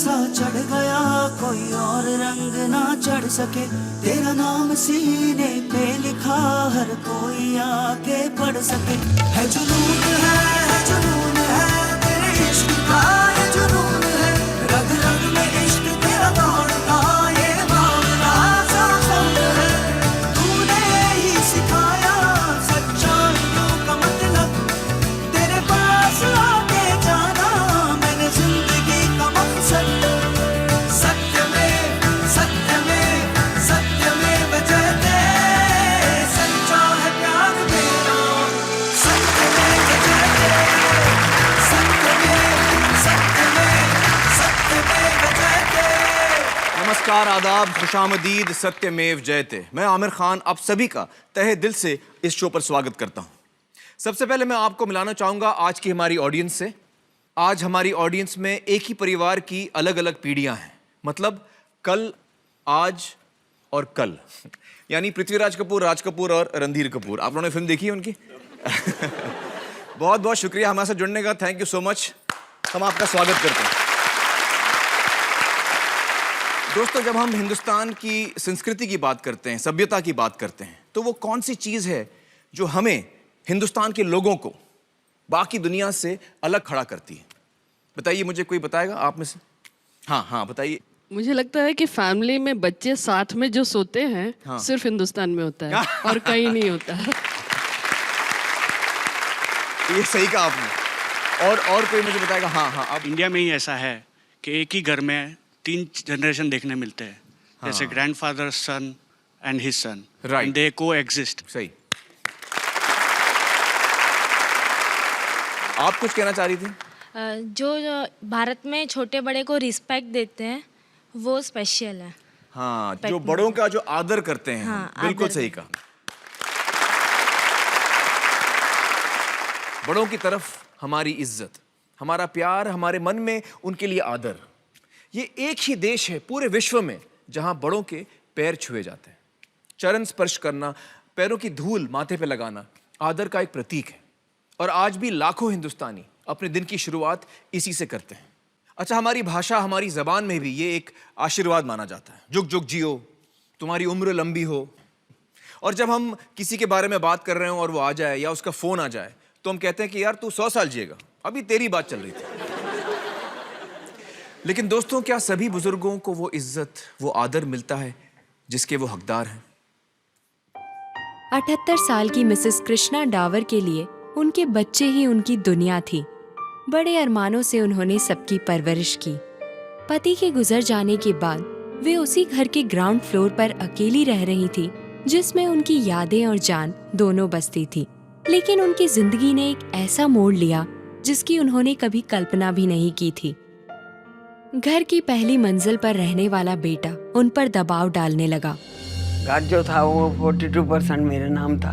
सा चढ़ गया, कोई और रंग ना चढ़ सके। तेरा नाम सीने पे लिखा, हर कोई आके पढ़ सके। है जुनून है तेरे इश्क का, ये जुनून है रग रग में इश्क तेरा दौड़ता, ये मामला साफुन है। तूने ही सिखाया सच्चाइयों का मतलब, तेरे पास आके जाना मैंने जिंदगी का मकसद। सत्यमेव सत्यमेव सत्यमेव जयते, सच्चा है प्यार मेरा, सत्यमेव जयते, सत्यमेव सत्यमेव सत्यमेव जयते। नमस्कार, आदाब, खुशामदीद, सत्यमेव जयते। मैं आमिर खान आप सभी का तहे दिल से इस शो पर स्वागत करता हूं। सबसे पहले मैं आपको मिलाना चाहूंगा आज की हमारी ऑडियंस से। आज हमारी ऑडियंस में एक ही परिवार की अलग अलग पीढ़ियां हैं, मतलब कल, आज और कल, यानी पृथ्वीराज कपूर, राज कपूर और रणधीर कपूर। आप लोगों ने फिल्म देखी है उनकी? बहुत बहुत शुक्रिया हमारे साथ जुड़ने का, थैंक यू सो मच। हम आपका स्वागत करते हैं। दोस्तों, जब हम हिंदुस्तान की संस्कृति की बात करते हैं, सभ्यता की बात करते हैं, तो वो कौन सी चीज़ है जो हमें, हिंदुस्तान के लोगों को, बाकी दुनिया से अलग खड़ा करती है? बताइए, मुझे कोई बताएगा आप में से? हाँ बताइए। मुझे लगता है कि फैमिली में बच्चे साथ में जो सोते हैं, हाँ। सिर्फ हिंदुस्तान में होता है और कहीं नहीं होता है। ये सही कहा आपने। और कोई मुझे बताएगा? हाँ आप। इंडिया में ही ऐसा है कि एक ही घर में 3 जनरेशन देखने मिलते हैं, जैसे grandfather, son and his son, Right. They coexist. सही। आप कुछ कहना चाह रही थी? जो भारत में छोटे बड़े को रिस्पेक्ट देते हैं वो स्पेशल है। हाँ, जो बड़ों का जो आदर करते हैं, हाँ, बिल्कुल आदर। सही कहा। बड़ों की तरफ हमारी इज्जत, हमारा प्यार, हमारे मन में उनके लिए आदर। ये एक ही देश है पूरे विश्व में जहां बड़ों के पैर छुए जाते हैं। चरण स्पर्श करना, पैरों की धूल माथे पे लगाना आदर का एक प्रतीक है। और आज भी लाखों हिंदुस्तानी अपने दिन की शुरुआत इसी से करते हैं। अच्छा, हमारी भाषा, हमारी जबान में भी ये एक आशीर्वाद माना जाता है। जुग जुग जियो, तुम्हारी उम्र लंबी हो। और जब हम किसी के बारे में बात कर रहे हो और वो आ जाए या उसका फोन आ जाए, तो हम कहते हैं कि यार तू 100 साल जिएगा, अभी तेरी बात चल रही थी। लेकिन दोस्तों, क्या सभी बुजुर्गों को वो इज्जत, वो आदर मिलता है जिसके वो हकदार हैं? 78 साल की मिसेस कृष्णा डावर के लिए उनके बच्चे ही उनकी दुनिया थी। बड़े अरमानों से उन्होंने सबकी परवरिश की। पति के गुजर जाने के बाद वे उसी घर के ग्राउंड फ्लोर पर अकेली रह रही थी, जिसमें उनकी यादें और जान दोनों बसती थी। लेकिन उनकी जिंदगी ने एक ऐसा मोड़ लिया जिसकी उन्होंने कभी कल्पना भी नहीं की थी। घर की पहली मंजिल पर रहने वाला बेटा उन पर दबाव डालने लगा। घर जो था वो 42% मेरे नाम था,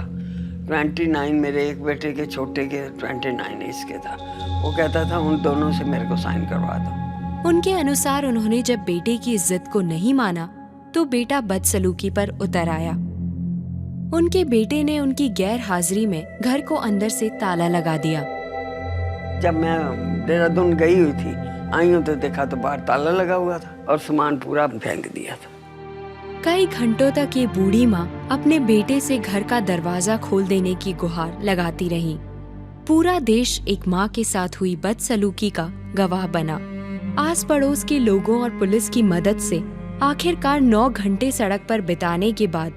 29 मेरे एक बेटे के छोटे के, 29 इसके था। वो कहता था उन दोनों से मेरे को साइन करवा दो। उनके अनुसार उन्होंने जब बेटे की इज्जत को नहीं माना तो बेटा बदसलूकी पर उतर आया। उनके बेटे ने उनकी गैर हाजिरी में घर को अंदर से ताला लगा दिया। जब मैं देहरादून गई हुई थी, आई हूँ तो देखा तो बाहर ताला लगा हुआ था और सामान पूरा फेंक दिया था। कई घंटों तक ये बूढ़ी माँ अपने बेटे से घर का दरवाजा खोल देने की गुहार लगाती रही। पूरा देश एक माँ के साथ हुई बदसलूकी का गवाह बना। आस पड़ोस के लोगों और पुलिस की मदद से आखिरकार 9 घंटे सड़क पर बिताने के बाद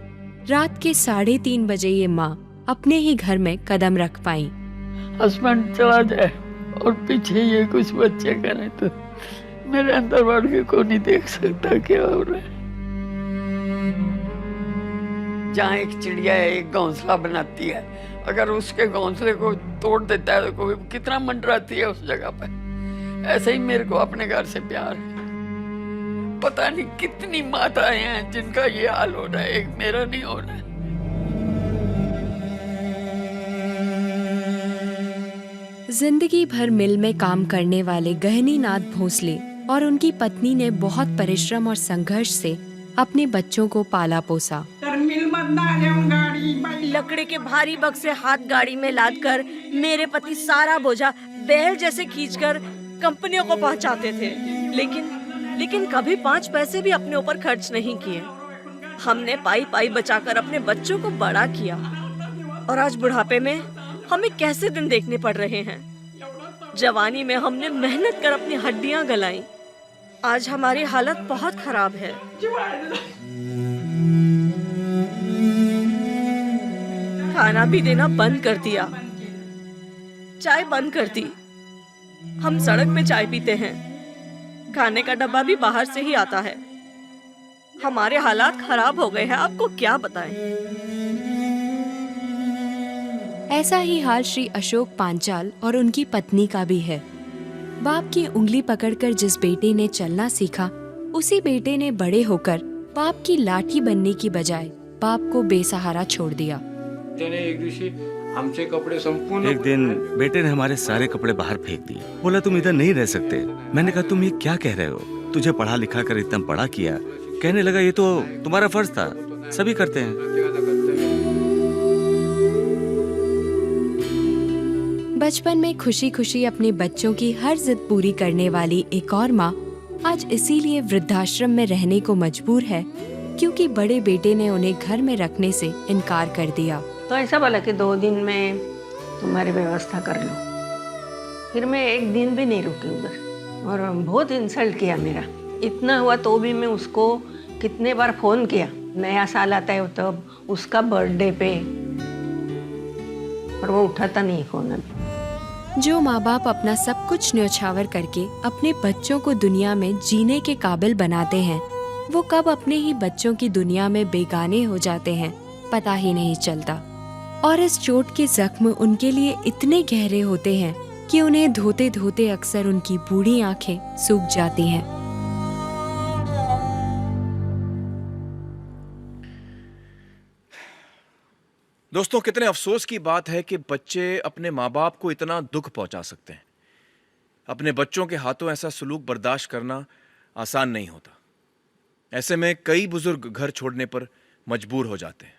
रात के 3:30 बजे ये माँ अपने ही घर में कदम रख पाई। हस्बैंड चला जाए और पीछे ये कुछ बच्चे करें तो मेरे अंदर बढ़ के कोई नहीं देख सकता क्या हो रहा है। जहाँ एक चिड़िया एक घोंसला बनाती है, अगर उसके घोंसले को तोड़ देता है तो कोई कितना मंडराती है उस जगह पे। ऐसे ही मेरे को अपने घर से प्यार है। पता नहीं कितनी माताएं हैं जिनका ये हाल हो रहा है, एक मेरा नहीं हो रहा है। जिंदगी भर मिल में काम करने वाले गहनीनाथ भोसले और उनकी पत्नी ने बहुत परिश्रम और संघर्ष से अपने बच्चों को पाला पोसा। लकड़ी के भारी बक्से हाथ गाड़ी में लादकर मेरे पति सारा बोझा बैल जैसे खींचकर कंपनियों को पहुंचाते थे। लेकिन लेकिन कभी 5 पैसे भी अपने ऊपर खर्च नहीं किए। हमने पाई पाई बचाकर अपने बच्चों को बड़ा किया और आज बुढ़ापे में हमें कैसे दिन देखने पड़ रहे हैं। जवानी में हमने मेहनत कर अपनी हड्डियां गलाई, आज हमारी हालत बहुत खराब है। खाना भी देना बंद कर दिया, चाय बंद कर दी। हम सड़क पे चाय पीते हैं, खाने का डब्बा भी बाहर से ही आता है। हमारे हालात खराब हो गए हैं, आपको क्या बताएं। ऐसा ही हाल श्री अशोक पांचाल और उनकी पत्नी का भी है। बाप की उंगली पकड़कर जिस बेटे ने चलना सीखा, उसी बेटे ने बड़े होकर बाप की लाठी बनने की बजाय बाप को बेसहारा छोड़ दिया। एक दिन बेटे ने हमारे सारे कपड़े बाहर फेंक दिए। बोला तुम इधर नहीं रह सकते। मैंने कहा तुम ये क्या कह रहे हो, तुझे पढ़ा लिखा कर इतना बड़ा किया। कहने लगा ये तो तुम्हारा फर्ज था, सभी करते हैं। बचपन में खुशी खुशी अपने बच्चों की हर जिद पूरी करने वाली एक और माँ आज इसीलिए वृद्धाश्रम में रहने को मजबूर है क्योंकि बड़े बेटे ने उन्हें घर में रखने से इनकार कर दिया। तो ऐसा बोला कि 2 दिन में तुम्हारी व्यवस्था कर लो। फिर मैं एक दिन भी नहीं रुकी उधर और बहुत इंसल्ट किया मेरा। इतना हुआ तो भी मैं उसको कितने बार फ़ोन किया। नया साल आता है तब, उसका बर्थडे पे, और वो उठाता नहीं फ़ोन। अभी जो माँ बाप अपना सब कुछ न्योछावर करके अपने बच्चों को दुनिया में जीने के काबिल बनाते हैं, वो कब अपने ही बच्चों की दुनिया में बेगाने हो जाते हैं पता ही नहीं चलता। और इस चोट के जख्म उनके लिए इतने गहरे होते हैं कि उन्हें धोते धोते अक्सर उनकी बूढ़ी आंखें सूख जाती हैं। दोस्तों, कितने अफसोस की बात है कि बच्चे अपने माँ बाप को इतना दुख पहुंचा सकते हैं। अपने बच्चों के हाथों ऐसा सलूक बर्दाश्त करना आसान नहीं होता। ऐसे में कई बुजुर्ग घर छोड़ने पर मजबूर हो जाते हैं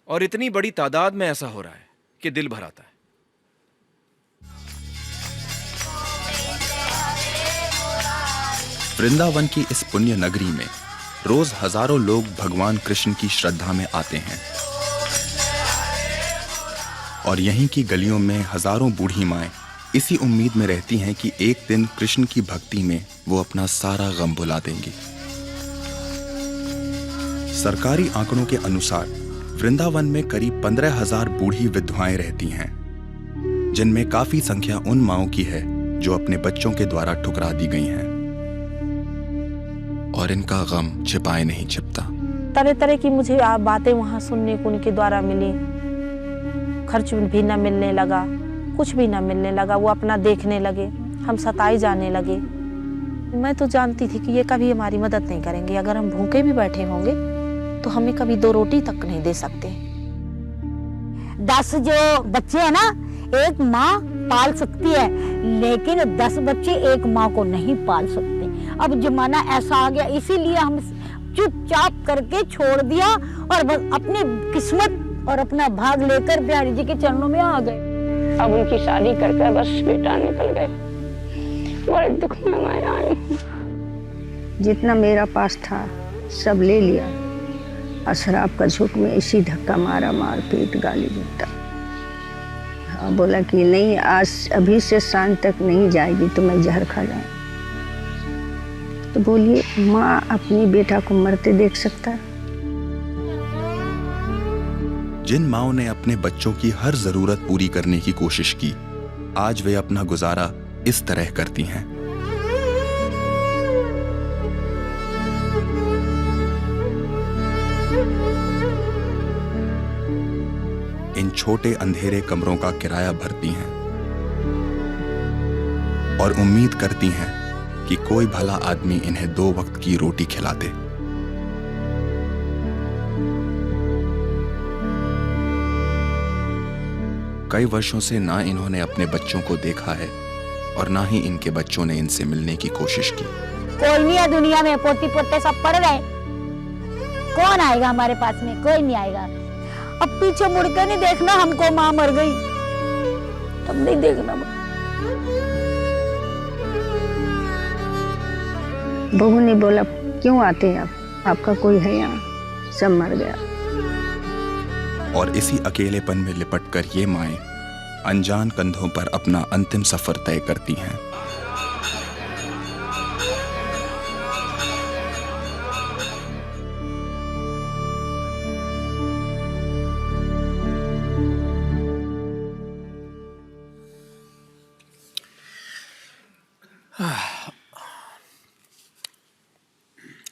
और इतनी बड़ी तादाद में ऐसा हो रहा है कि दिल भर आता है। वृंदावन की इस पुण्य नगरी में रोज हजारों लोग भगवान कृष्ण की श्रद्धा में आते हैं और यहीं की गलियों में हजारों बूढ़ी माएं इसी उम्मीद में रहती हैं कि एक दिन कृष्ण की भक्ति में वो अपना सारा गम भुला देंगी। सरकारी आंकड़ों के अनुसार वृंदावन में करीब 15,000 बूढ़ी विधवाएं रहती हैं, जिनमें काफी संख्या उन माओं की है जो अपने बच्चों के द्वारा ठुकरा दी गई हैं और इनका गम छिपाए नहीं छिपता। तरह तरह की मुझे बातें वहाँ सुनने को उनके द्वारा मिली। खर्च भी न मिलने लगा, कुछ भी न मिलने लगा। वो अपना देखने लगे, हम सताए जाने लगे। मैं तो जानती थी कि ये कभी हमारी मदद नहीं करेंगे। अगर हम भूखे भी बैठे होंगे तो हमें कभी 2 रोटी तक नहीं दे सकते। 10 जो बच्चे हैं ना, एक माँ पाल सकती है, लेकिन 10 बच्चे एक माँ को नहीं पाल सकते। अब जमाना ऐसा आ गया, इसीलिए हम चुपचाप करके छोड़ दिया और बस अपनी किस्मत और अपना भाग लेकर बिहारी जी के चरणों में आ गए। अब उनकी शादी करके बस बेटा निकल गए। बड़े दुख में मैं आई। जितना मेरा पास था सब ले लिया और शराब का झोंक में इसी धक्का मारा, मार पीट गाली देता। बोला कि नहीं, आज अभी से शाम तक नहीं जाएगी तो मैं जहर खा जाऊं। तो बोलिए, माँ अपनी बेटा को मरते देख सकता है? जिन माओं ने अपने बच्चों की हर जरूरत पूरी करने की कोशिश की, आज वे अपना गुजारा इस तरह करती हैं। इन छोटे अंधेरे कमरों का किराया भरती हैं और उम्मीद करती हैं कि कोई भला आदमी इन्हें 2 वक्त की रोटी खिला दे। कई वर्षों से ना इन्होंने अपने बच्चों को देखा है और ना ही इनके बच्चों ने इनसे मिलने की कोशिश की। कोई नहीं है दुनिया में, पोती पोते सब पढ़ रहे। कौन आएगा हमारे पास में? कोई नहीं आएगा। अब पीछे मुड़ के नहीं देखना हमको, माँ मर गई तब नहीं देखना। बहू ने बोला क्यों आते हैं आप, आपका कोई है यहाँ, सब मर गया। और इसी अकेलेपन में लिपटकर ये माएं अनजान कंधों पर अपना अंतिम सफर तय करती हैं।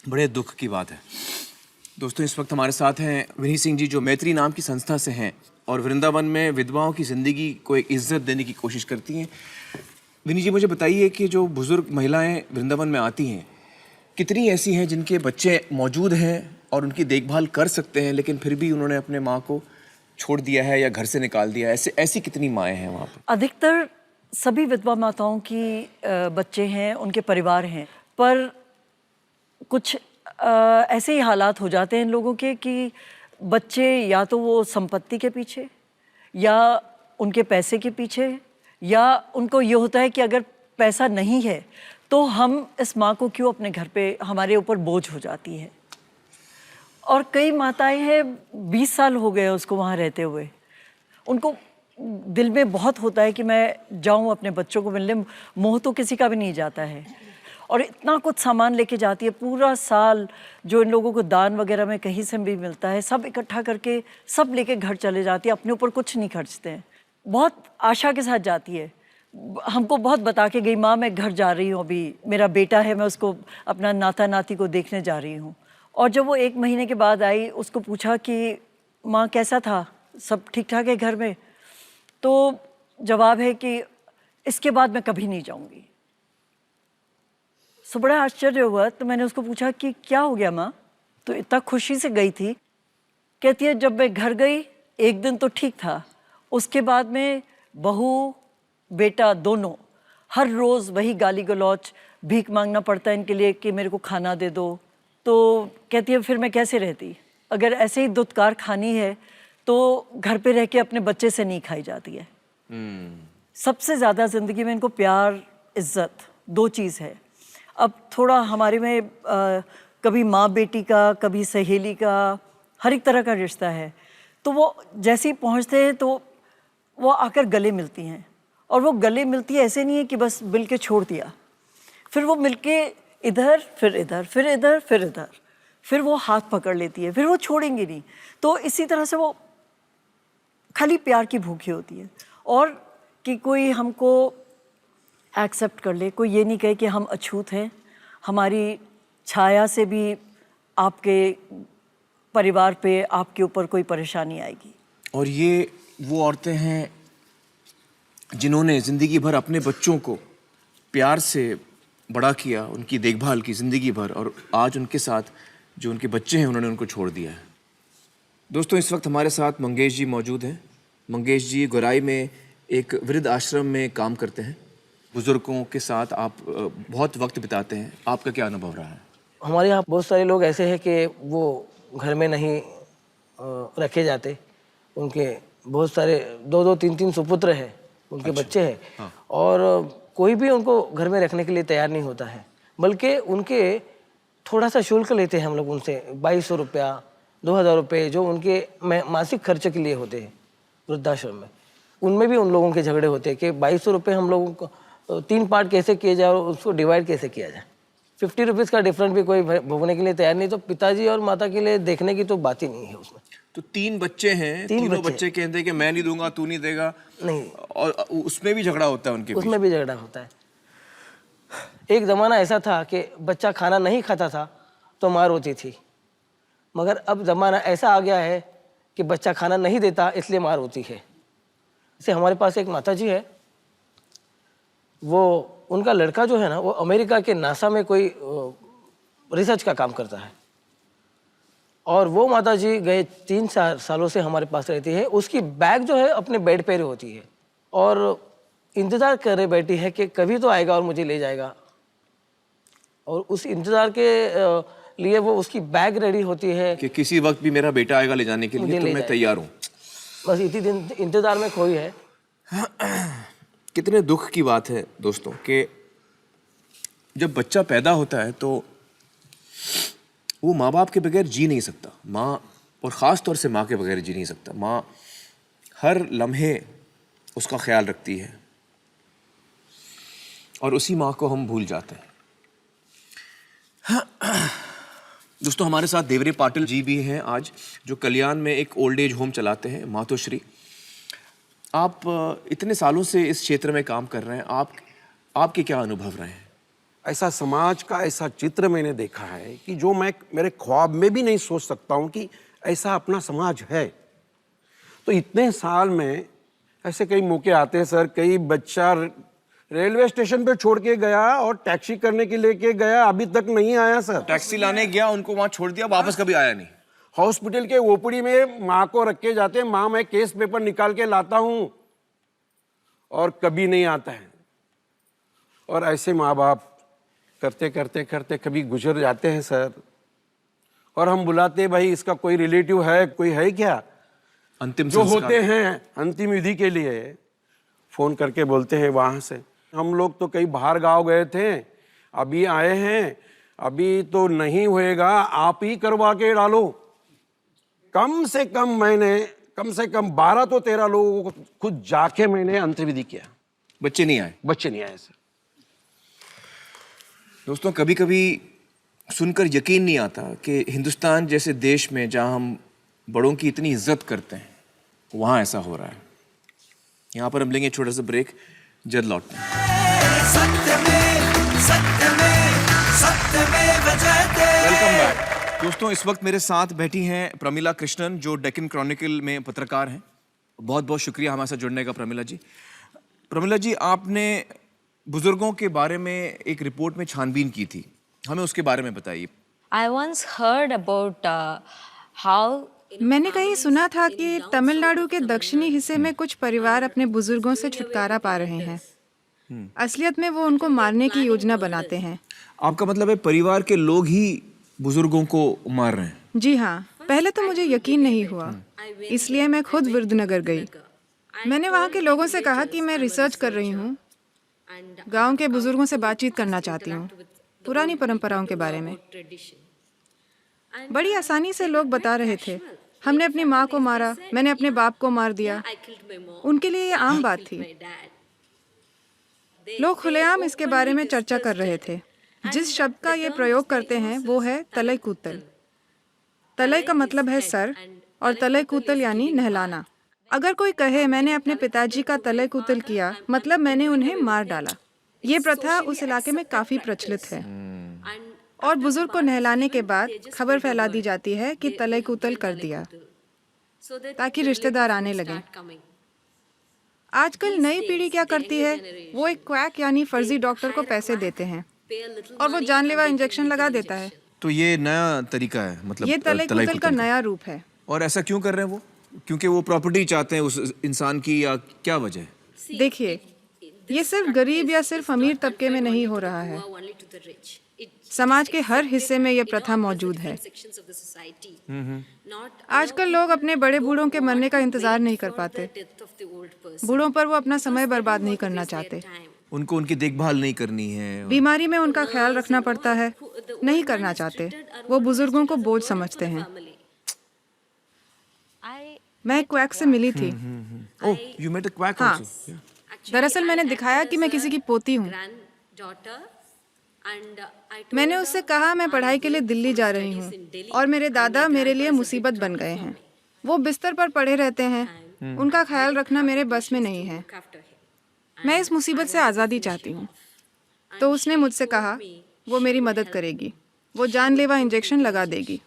बड़े दुख की बात है दोस्तों। इस वक्त हमारे साथ हैं विनी सिंह जी, जो मैत्री नाम की संस्था से हैं और वृंदावन में विधवाओं की ज़िंदगी को एक इज्जत देने की कोशिश करती हैं। विनी जी, मुझे बताइए कि जो बुज़ुर्ग महिलाएं वृंदावन में आती हैं, कितनी ऐसी हैं जिनके बच्चे मौजूद हैं और उनकी देखभाल कर सकते हैं, लेकिन फिर भी उन्होंने अपने माँ को छोड़ दिया है या घर से निकाल दिया है? ऐसी कितनी माएँ हैं वहाँ पर? अधिकतर सभी विधवा माताओं की बच्चे हैं, उनके परिवार हैं, पर कुछ ऐसे ही हालात हो जाते हैं इन लोगों के कि बच्चे या तो वो संपत्ति के पीछे या उनके पैसे के पीछे, या उनको ये होता है कि अगर पैसा नहीं है तो हम इस माँ को क्यों अपने घर पे, हमारे ऊपर बोझ हो जाती है। और कई माताएं हैं 20 साल हो गए उसको वहाँ रहते हुए, उनको दिल में बहुत होता है कि मैं जाऊँ अपने बच्चों को मिलने, मोह तो किसी का भी नहीं जाता है। और इतना कुछ सामान लेके जाती है, पूरा साल जो इन लोगों को दान वगैरह में कहीं से भी मिलता है सब इकट्ठा करके सब लेके घर चले जाती है, अपने ऊपर कुछ नहीं खर्चते हैं। बहुत आशा के साथ जाती है, हमको बहुत बता के गई, माँ मैं घर जा रही हूँ, अभी मेरा बेटा है, मैं उसको अपना नाता नाती को देखने जा रही हूँ। और जब वो 1 महीने के बाद आई, उसको पूछा कि माँ कैसा था, सब ठीक ठाक है घर में? तो जवाब है कि इसके बाद मैं कभी नहीं जाऊँगी। सो बड़ा आश्चर्य हुआ, तो मैंने उसको पूछा कि क्या हो गया माँ? तो इतना खुशी से गई थी, कहती है जब मैं घर गई 1 दिन तो ठीक था, उसके बाद में बहू बेटा दोनों हर रोज़ वही गाली गलौच, भीख मांगना पड़ता है इनके लिए कि मेरे को खाना दे दो। तो कहती है फिर मैं कैसे रहती, अगर ऐसे ही दुत्कार खानी है तो घर पे रह के अपने बच्चे से नहीं खाई जाती है। सबसे ज़्यादा ज़िंदगी में इनको प्यार, इज्जत, 2 चीज़ है। अब थोड़ा हमारे में कभी माँ बेटी का, कभी सहेली का, हर एक तरह का रिश्ता है। तो वो जैसे ही पहुँचते हैं तो वो आकर गले मिलती हैं, और वो गले मिलती है ऐसे नहीं है कि बस मिल के छोड़ दिया, फिर वो मिल के इधर फिर इधर फिर इधर फिर इधर, फिर वो हाथ पकड़ लेती है, फिर वो छोड़ेंगी नहीं। तो इसी तरह से वो खाली प्यार की भूखी होती है, और कि कोई हमको एक्सेप्ट कर ले, कोई ये नहीं कहे कि हम अछूत हैं, हमारी छाया से भी आपके परिवार पे, आपके ऊपर कोई परेशानी आएगी। और ये वो औरतें हैं जिन्होंने ज़िंदगी भर अपने बच्चों को प्यार से बड़ा किया, उनकी देखभाल की ज़िंदगी भर, और आज उनके साथ जो उनके बच्चे हैं उन्होंने उनको छोड़ दिया है। दोस्तों, इस वक्त हमारे साथ मंगेश जी मौजूद हैं। मंगेश जी गोराई में एक वृद्ध आश्रम में काम करते हैं। बुज़ुर्गों के साथ आप बहुत वक्त बिताते हैं, आपका क्या अनुभव रहा है? हमारे यहाँ बहुत सारे लोग ऐसे हैं कि वो घर में नहीं रखे जाते, उनके बहुत सारे 2-2, 3-3 सुपुत्र हैं, उनके बच्चे हैं। हाँ। और कोई भी उनको घर में रखने के लिए तैयार नहीं होता है, बल्कि उनके थोड़ा सा शुल्क लेते हैं हम लोग उनसे, 2200 रुपया, 2000 रुपये, जो उनके मासिक खर्च के लिए होते हैं वृद्धाश्रम में। उनमें भी उन लोगों के झगड़े होते हैं कि 2200 रुपये हम लोगों को 3 पार्ट कैसे किए जाए और उसको डिवाइड कैसे किया जाए। 50 रुपीज़ का डिफरेंट भी कोई भोगने के लिए तैयार नहीं, तो पिताजी और माता के लिए देखने की तो बात ही नहीं है उसमें। तो 3 बच्चे हैं, तीनों बच्चे कहते हैं कि मैं नहीं दूंगा, तू नहीं देगा, नहीं, और उसमें भी झगड़ा होता है उनके बीच। उसमें भी झगड़ा होता है। एक ज़माना ऐसा था कि बच्चा खाना नहीं खाता था तो मार होती थी, मगर अब ज़माना ऐसा आ गया है कि बच्चा खाना नहीं देता इसलिए मार होती है। जैसे हमारे पास एक माता जी है, वो उनका लड़का जो है ना, वो अमेरिका के नासा में कोई रिसर्च का काम करता है, और वो माता जी गए 3 सालों से हमारे पास रहती है। उसकी बैग जो है अपने बेड पे होती है और इंतज़ार कर रहे बैठी है कि कभी तो आएगा और मुझे ले जाएगा, और उस इंतज़ार के लिए वो उसकी बैग रेडी होती है कि किसी वक्त भी मेरा बेटा आएगा ले जाने के लिए, तो मैं तैयार हूँ। बस इतनी दिन इंतज़ार में खोई है। कितने दुख की बात है दोस्तों कि जब बच्चा पैदा होता है तो वो माँ बाप के बगैर जी नहीं सकता। माँ, और ख़ास तौर से माँ के बगैर जी नहीं सकता। माँ हर लम्हे उसका ख्याल रखती है और उसी माँ को हम भूल जाते हैं। दोस्तों, हमारे साथ देवरे पाटिल जी भी हैं आज, जो कल्याण में एक ओल्ड एज होम चलाते हैं, मातोश्री। आप इतने सालों से इस क्षेत्र में काम कर रहे हैं, आपके क्या अनुभव रहे हैं? ऐसा समाज का ऐसा चित्र मैंने देखा है कि जो मैं मेरे ख्वाब में भी नहीं सोच सकता हूँ कि ऐसा अपना समाज है। तो इतने साल में ऐसे कई मौके आते हैं सर, कई बच्चा रेलवे स्टेशन पे छोड़ के गया और टैक्सी करने के लेके गया, अभी तक नहीं आया सर। टैक्सी लाने गया, उनको वहां छोड़ दिया, वापस कभी आया नहीं। हॉस्पिटल के ओपीडी में माँ को रख के जाते हैं, माँ मैं केस पेपर निकाल के लाता हूँ, और कभी नहीं आता है। और ऐसे माँ बाप करते करते करते कभी गुजर जाते हैं सर, और हम बुलाते भाई इसका कोई रिलेटिव है, कोई है क्या? अंतिम जो होते हैं अंतिम विधि के लिए फोन करके बोलते हैं वहां से। हम लोग तो कई बाहर गांव गए थे, अभी आए हैं, अभी तो नहीं होएगा, आप ही करवा के डालो। कम से कम 12 तो 13 लोगों को खुद जाके मैंने अंत्यविधि किया। बच्चे नहीं आए? बच्चे नहीं आए सर। दोस्तों, कभी कभी सुनकर यकीन नहीं आता कि हिंदुस्तान जैसे देश में जहां हम बड़ों की इतनी इज्जत करते हैं, वहां ऐसा हो रहा है। यहां पर हम लेंगे छोटा सा ब्रेक, जल्द लौटते हैं। Welcome back. दोस्तों, इस वक्त मेरे साथ बैठी हैं प्रमिला कृष्णन, जो डेक्कन क्रॉनिकल में पत्रकार हैं। बहुत बहुत शुक्रिया हमारे साथ जुड़ने का प्रमिला जी। प्रमिला जी, आपने बुजुर्गों के बारे में एक रिपोर्ट में छानबीन की थी, हमें उसके बारे में बताइए। I once heard about how मैंने कहीं सुना था कि तमिलनाडु के दक्षिणी हिस्से में कुछ परिवार अपने बुजुर्गों से छुटकारा पा रहे हैं। असलियत में वो उनको मारने की योजना बनाते हैं। आपका मतलब है परिवार के लोग ही बुजुर्गों को मार रहे हैं? जी हाँ, पहले तो मुझे यकीन नहीं हुआ, इसलिए मैं खुद विरुद्धनगर गई। मैंने वहाँ के लोगों से कहा कि मैं रिसर्च कर रही हूँ, गांव के बुजुर्गों से बातचीत करना चाहती हूँ, पुरानी परंपराओं के बारे में। बड़ी आसानी से लोग बता रहे थे, हमने अपनी माँ को मारा, मैंने अपने बाप को मार दिया। उनके लिए ये आम बात थी। लोग खुलेआम इसके बारे में चर्चा कर रहे थे। जिस शब्द का ये प्रयोग करते हैं वो है तलई कूतल। तलई का मतलब है सर और तलई कूतल यानी नहलाना। अगर कोई कहे मैंने अपने पिताजी का तलई कूतल किया, मतलब मैंने उन्हें मार डाला। ये प्रथा उस इलाके में काफी प्रचलित है और बुजुर्ग को नहलाने के बाद खबर फैला दी जाती है कि तलई कूतल कर दिया, ताकि रिश्तेदार आने लगे। आजकल नई पीढ़ी क्या करती है, वो एक क्वैक यानी फर्जी डॉक्टर को पैसे देते हैं और वो जानलेवा इंजेक्शन लगा देता है। तो ये नया तरीका है, मतलब ये तलई कूतल का नया रूप है। और ऐसा क्यों कर रहे हैं वो? क्योंकि वो प्रॉपर्टी चाहते हैं उस इंसान की, या क्या वजह? देखिए, ये सिर्फ गरीब या सिर्फ अमीर तबके में नहीं हो रहा है, समाज के हर हिस्से में ये प्रथा मौजूद है। आजकल लोग अपने बड़े बूढ़ों के मरने का इंतजार नहीं कर पाते। बूढ़ों पर वो अपना समय बर्बाद नहीं करना चाहते। उनको उनकी देखभाल नहीं करनी है, बीमारी में उनका ख्याल रखना पड़ता है, नहीं करना चाहते। वो बुजुर्गों को बोझ समझते हैं। मैं क्वैक से मिली थी। ओह, you met a quack हाँ, also? दरअसल मैंने दिखाया कि मैं किसी की पोती हूँ। मैंने उससे कहा मैं पढ़ाई के लिए दिल्ली जा रही हूँ और मेरे दादा मेरे लिए मुसीबत बन गए हैं। वो बिस्तर पर पड़े रहते हैं, उनका ख्याल रखना मेरे बस में नहीं है। मैं इस मुसीबत से आज़ादी चाहती हूँ। तो उसने मुझसे कहा वो मेरी मदद करेगी, वो जानलेवा इंजेक्शन लगा देगी।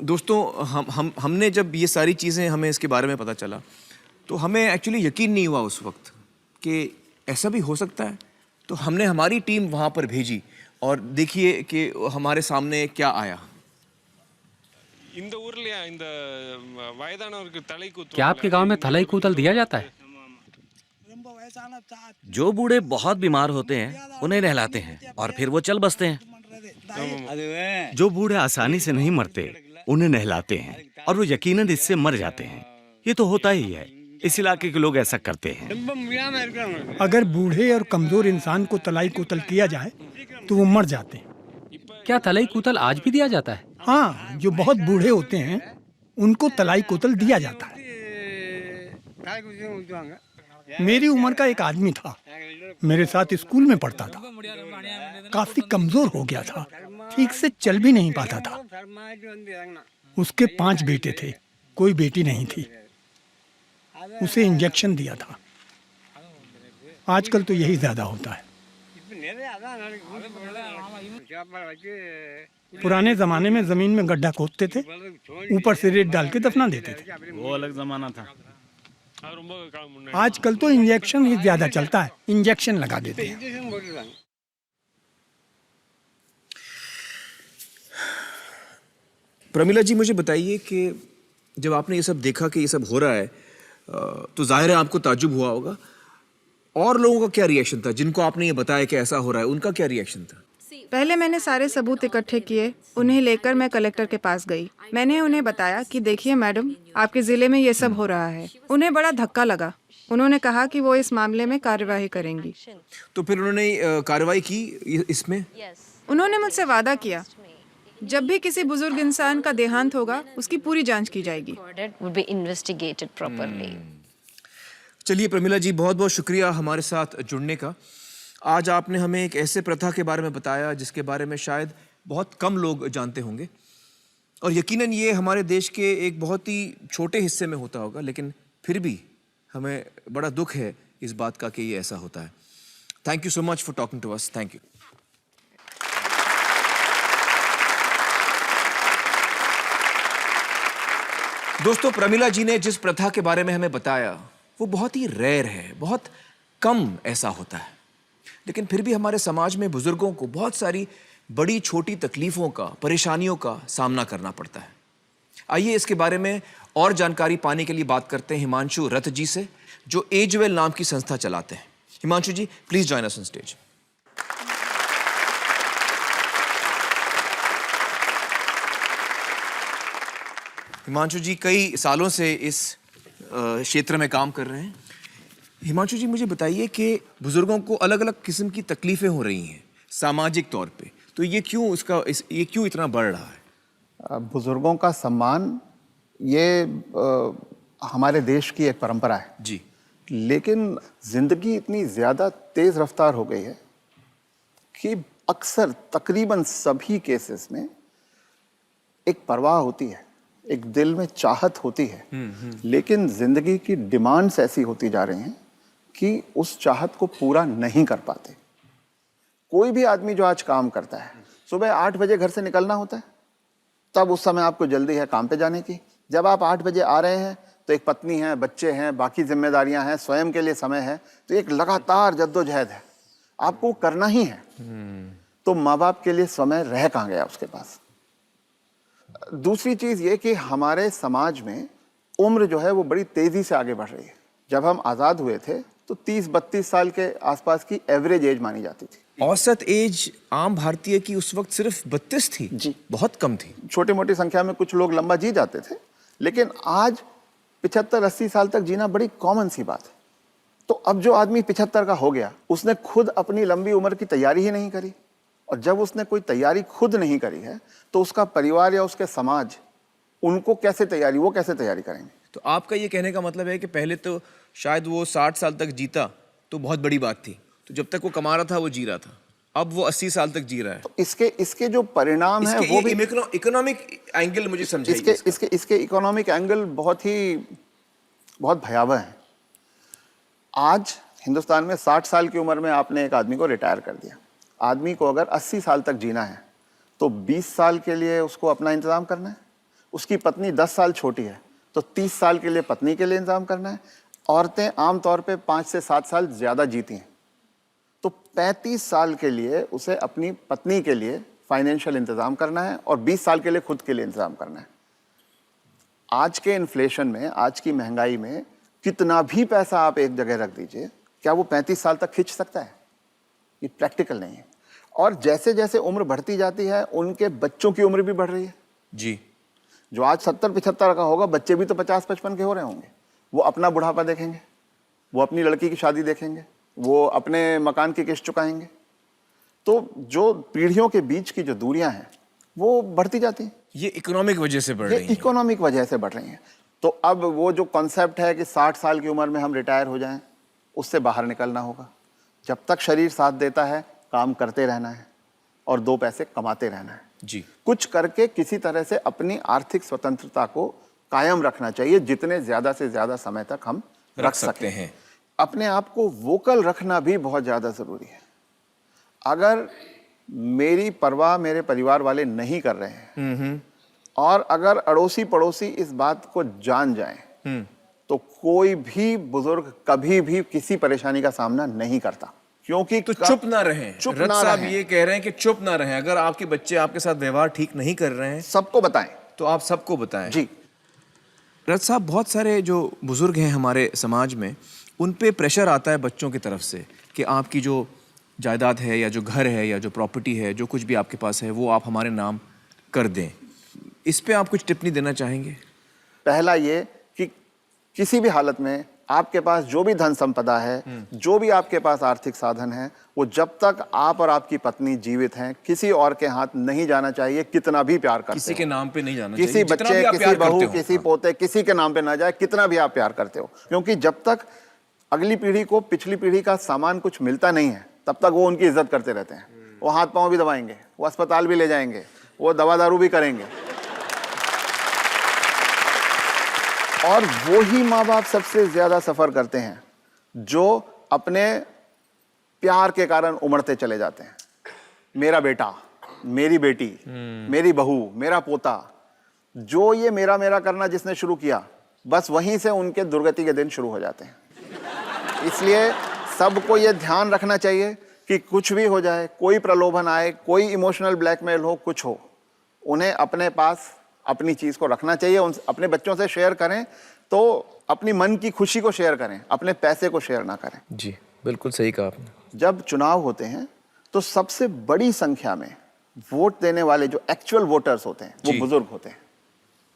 दोस्तों, हमने जब ये सारी चीज़ें हमें इसके बारे में पता चला तो हमें एक्चुअली यकीन नहीं हुआ उस वक्त कि ऐसा भी हो सकता है। तो हमने हमारी टीम वहाँ पर भेजी और देखिए कि हमारे सामने क्या आया। क्या आपके गांव में तलई कूतल दिया जाता है? जो बूढ़े बहुत बीमार होते हैं उन्हें नहलाते हैं और फिर वो चल बसते हैं। जो बूढ़े आसानी से नहीं मरते उन्हें नहलाते हैं और वो यकीनन इससे मर जाते हैं। ये तो होता ही है। इस इलाके के लोग ऐसा करते हैं। अगर बूढ़े और कमजोर इंसान को तलाई कुतल किया जाए तो वो मर जाते हैं। क्या तलाई कुतल आज भी दिया जाता है? हाँ, जो बहुत बूढ़े होते हैं उनको तलाई कुतल दिया जाता है। मेरी उम्र का एक आदमी था, मेरे साथ स्कूल में पढ़ता था। काफी कमजोर हो गया था, ठीक से चल भी नहीं पाता था। उसके 5 बेटे थे, कोई बेटी नहीं थी। उसे इंजेक्शन दिया था। आजकल तो यही ज्यादा होता है। पुराने जमाने में जमीन में गड्ढा खोदते थे, ऊपर से रेत डाल के दफना देते थे। वो अलग जमाना था। आजकल तो इंजेक्शन ही ज्यादा चलता है, इंजेक्शन लगा देते हैं। प्रमिला जी, मुझे बताइए कि जब आपने ये सब देखा कि ये सब हो रहा है तो जाहिर है आपको ताज्जुब हुआ होगा। और लोगों का क्या रिएक्शन था? जिनको आपने ये बताया कि ऐसा हो रहा है, उनका क्या रिएक्शन था? पहले मैंने सारे सबूत इकट्ठे किए, उन्हें लेकर मैं कलेक्टर के पास गई। मैंने उन्हें बताया कि देखिए मैडम, आपके ज़िले में ये सब हो रहा है। उन्हें बड़ा धक्का लगा। उन्होंने कहा कि वो इस मामले में कार्यवाही करेंगी। तो फिर उन्होंने कार्रवाई की इसमें? उन्होंने मुझसे वादा किया, जब भी किसी बुजुर्ग इंसान का देहांत होगा उसकी पूरी जांच की जाएगी। चलिए प्रमिला जी, बहुत बहुत शुक्रिया हमारे साथ जुड़ने का। आज आपने हमें एक ऐसे प्रथा के बारे में बताया जिसके बारे में शायद बहुत कम लोग जानते होंगे, और यकीनन ये हमारे देश के एक बहुत ही छोटे हिस्से में होता होगा, लेकिन फिर भी हमें बड़ा दुख है इस बात का कि ये ऐसा होता है। Thank you so much for talking to us. Thank you. दोस्तों, प्रमिला जी ने जिस प्रथा के बारे में हमें बताया वो बहुत ही रेयर है, बहुत कम ऐसा होता है, लेकिन फिर भी हमारे समाज में बुजुर्गों को बहुत सारी बड़ी छोटी तकलीफों का, परेशानियों का सामना करना पड़ता है। आइए इसके बारे में और जानकारी पाने के लिए बात करते हैं हिमांशु रथ जी से, जो एजवेल नाम की संस्था चलाते हैं। Himanshu ji, please join us on stage. Himanshu ji कई सालों से इस क्षेत्र में काम कर रहे हैं। हिमांशु जी, मुझे बताइए कि बुजुर्गों को अलग अलग किस्म की तकलीफें हो रही हैं सामाजिक तौर पे, तो ये क्यों इतना बढ़ रहा है? बुजुर्गों का सम्मान ये हमारे देश की एक परंपरा है जी, लेकिन जिंदगी इतनी ज़्यादा तेज़ रफ्तार हो गई है कि अक्सर तकरीबन सभी केसेस में एक परवाह होती है, एक दिल में चाहत होती है, लेकिन जिंदगी की डिमांड्स ऐसी होती जा रही हैं कि उस चाहत को पूरा नहीं कर पाते। कोई भी आदमी जो आज काम करता है, सुबह 8 बजे घर से निकलना होता है, तब उस समय आपको जल्दी है काम पे जाने की। जब आप 8 बजे आ रहे हैं तो एक पत्नी है, बच्चे हैं, बाकी जिम्मेदारियां हैं, स्वयं के लिए समय है, तो एक लगातार जद्दोजहद है, आपको करना ही है। तो माँ बाप के लिए समय रह कहाँ गया उसके पास। दूसरी चीज ये कि हमारे समाज में उम्र जो है वो बड़ी तेजी से आगे बढ़ रही है। जब हम आज़ाद हुए थे तो 30-32 साल के आसपास की एवरेज एज मानी जाती थी। औसत एज आम भारतीय की उस वक्त सिर्फ 32 थी जी, बहुत कम थी। छोटी मोटी संख्या में कुछ लोग लंबा जी जाते थे, लेकिन आज 75-80 साल तक जीना बड़ी कॉमन सी बात है। तो अब जो आदमी 75 का हो गया, उसने खुद अपनी लंबी उम्र की तैयारी ही नहीं करी, और जब उसने कोई तैयारी खुद नहीं करी है तो उसका परिवार या उसके समाज वो कैसे तैयारी करेंगे। तो आपका ये कहने का मतलब है कि पहले तो शायद वो 60 साल तक जीता तो बहुत बड़ी बात थी, तो जब तक वो कमा रहा था वो जी रहा था, अब वो 80 साल तक जी रहा है। तो इसके जो परिणाम है वो भी इकोनॉमिक एंगल मुझे समझाइए। इसके इकोनॉमिक एंगल बहुत भयावह है। आज हिंदुस्तान में 60 साल की उम्र में आपने एक आदमी को रिटायर कर दिया। आदमी को अगर 80 साल तक जीना है तो 20 साल के लिए उसको अपना इंतजाम करना है। उसकी पत्नी 10 साल छोटी है तो 30 साल के लिए पत्नी के लिए इंतजाम करना है। औरतें आमतौर पे 5 से 7 साल ज़्यादा जीती हैं, तो 35 साल के लिए उसे अपनी पत्नी के लिए फाइनेंशियल इंतज़ाम करना है और 20 साल के लिए खुद के लिए इंतज़ाम करना है। आज के इन्फ्लेशन में, आज की महंगाई में कितना भी पैसा आप एक जगह रख दीजिए, क्या वो 35 साल तक खींच सकता है? ये प्रैक्टिकल नहीं है। और जैसे जैसे उम्र बढ़ती जाती है उनके बच्चों की उम्र भी बढ़ रही है जी। जो आज 70-75 का होगा, बच्चे भी तो 50-55 के हो रहे होंगे। वो अपना बुढ़ापा देखेंगे, वो अपनी लड़की की शादी देखेंगे, वो अपने मकान की किस्त चुकाएंगे। तो जो पीढ़ियों के बीच की जो दूरियां हैं वो बढ़ती जाती हैं। ये इकोनॉमिक वजह से बढ़ रही है। इकोनॉमिक वजह से बढ़ रही हैं। तो अब वो जो कॉन्सेप्ट है कि 60 साल की उम्र में हम रिटायर हो जाएं, उससे बाहर निकलना होगा। जब तक शरीर साथ देता है काम करते रहना है और 2 पैसे कमाते रहना है जी। कुछ करके किसी तरह से अपनी आर्थिक स्वतंत्रता को कायम रखना चाहिए, जितने ज़्यादा से ज़्यादा समय तक हम रख सकते हैं। अपने आप को वोकल रखना भी बहुत ज़्यादा ज़रूरी है। अगर मेरी परवाह मेरे परिवार वाले नहीं कर रहे हैं और अगर अड़ोसी पड़ोसी इस बात को जान जाएं, तो कोई भी बुजुर्ग कभी भी किसी परेशानी का सामना नहीं करता, क्योंकि तो चुप ना रहें। चुप रथ ना साहब रहें। ये कह रहे हैं कि चुप ना रहें। अगर आपके बच्चे आपके साथ व्यवहार ठीक नहीं कर रहे हैं, सबको बताएं। तो आप सबको बताएं। जी। रथ साहब, बहुत सारे जो बुजुर्ग हैं हमारे समाज में, उन पे प्रेशर आता है बच्चों की तरफ से कि आपकी जो जायदाद है या जो घर है या जो प्रॉपर्टी है, जो कुछ भी आपके पास है, वो आप हमारे नाम कर दें। इस पे आप कुछ टिप्पणी देना चाहेंगे? पहला ये कि किसी भी हालत में आपके पास जो भी धन संपदा है, जो भी आपके पास आर्थिक साधन है, वो जब तक आप और आपकी पत्नी जीवित हैं किसी और के हाथ नहीं जाना चाहिए, कितना भी प्यार करते किसी हो। के नाम पे नहीं जाना किसी चाहिए। जितना बच्चे, भी आप किसी प्यार बहू, करते हो। किसी पोते, किसी के नाम पे ना जाए, कितना भी आप प्यार करते हो। क्योंकि जब तक अगली पीढ़ी को पिछली पीढ़ी का सामान कुछ मिलता नहीं है, तब तक वो उनकी इज्जत करते रहते हैं। वो हाथ पांव भी दबाएंगे, वो अस्पताल भी ले जाएंगे, वो दवा दारू भी करेंगे। और वो ही माँ बाप सबसे ज्यादा सफर करते हैं जो अपने प्यार के कारण उमड़ते चले जाते हैं। मेरा बेटा, मेरी बेटी, मेरी बहू, मेरा पोता, जो ये मेरा मेरा करना जिसने शुरू किया, बस वहीं से उनके दुर्गति के दिन शुरू हो जाते हैं। इसलिए सबको ये ध्यान रखना चाहिए कि कुछ भी हो जाए, कोई प्रलोभन आए, कोई इमोशनल ब्लैकमेल हो, कुछ हो, उन्हें अपने पास अपनी चीज़ को रखना चाहिए। उन अपने बच्चों से शेयर करें तो अपनी मन की खुशी को शेयर करें, अपने पैसे को शेयर ना करें। जी, बिल्कुल सही कहा आपने। जब चुनाव होते हैं तो सबसे बड़ी संख्या में वोट देने वाले जो एक्चुअल वोटर्स होते हैं वो बुजुर्ग होते हैं।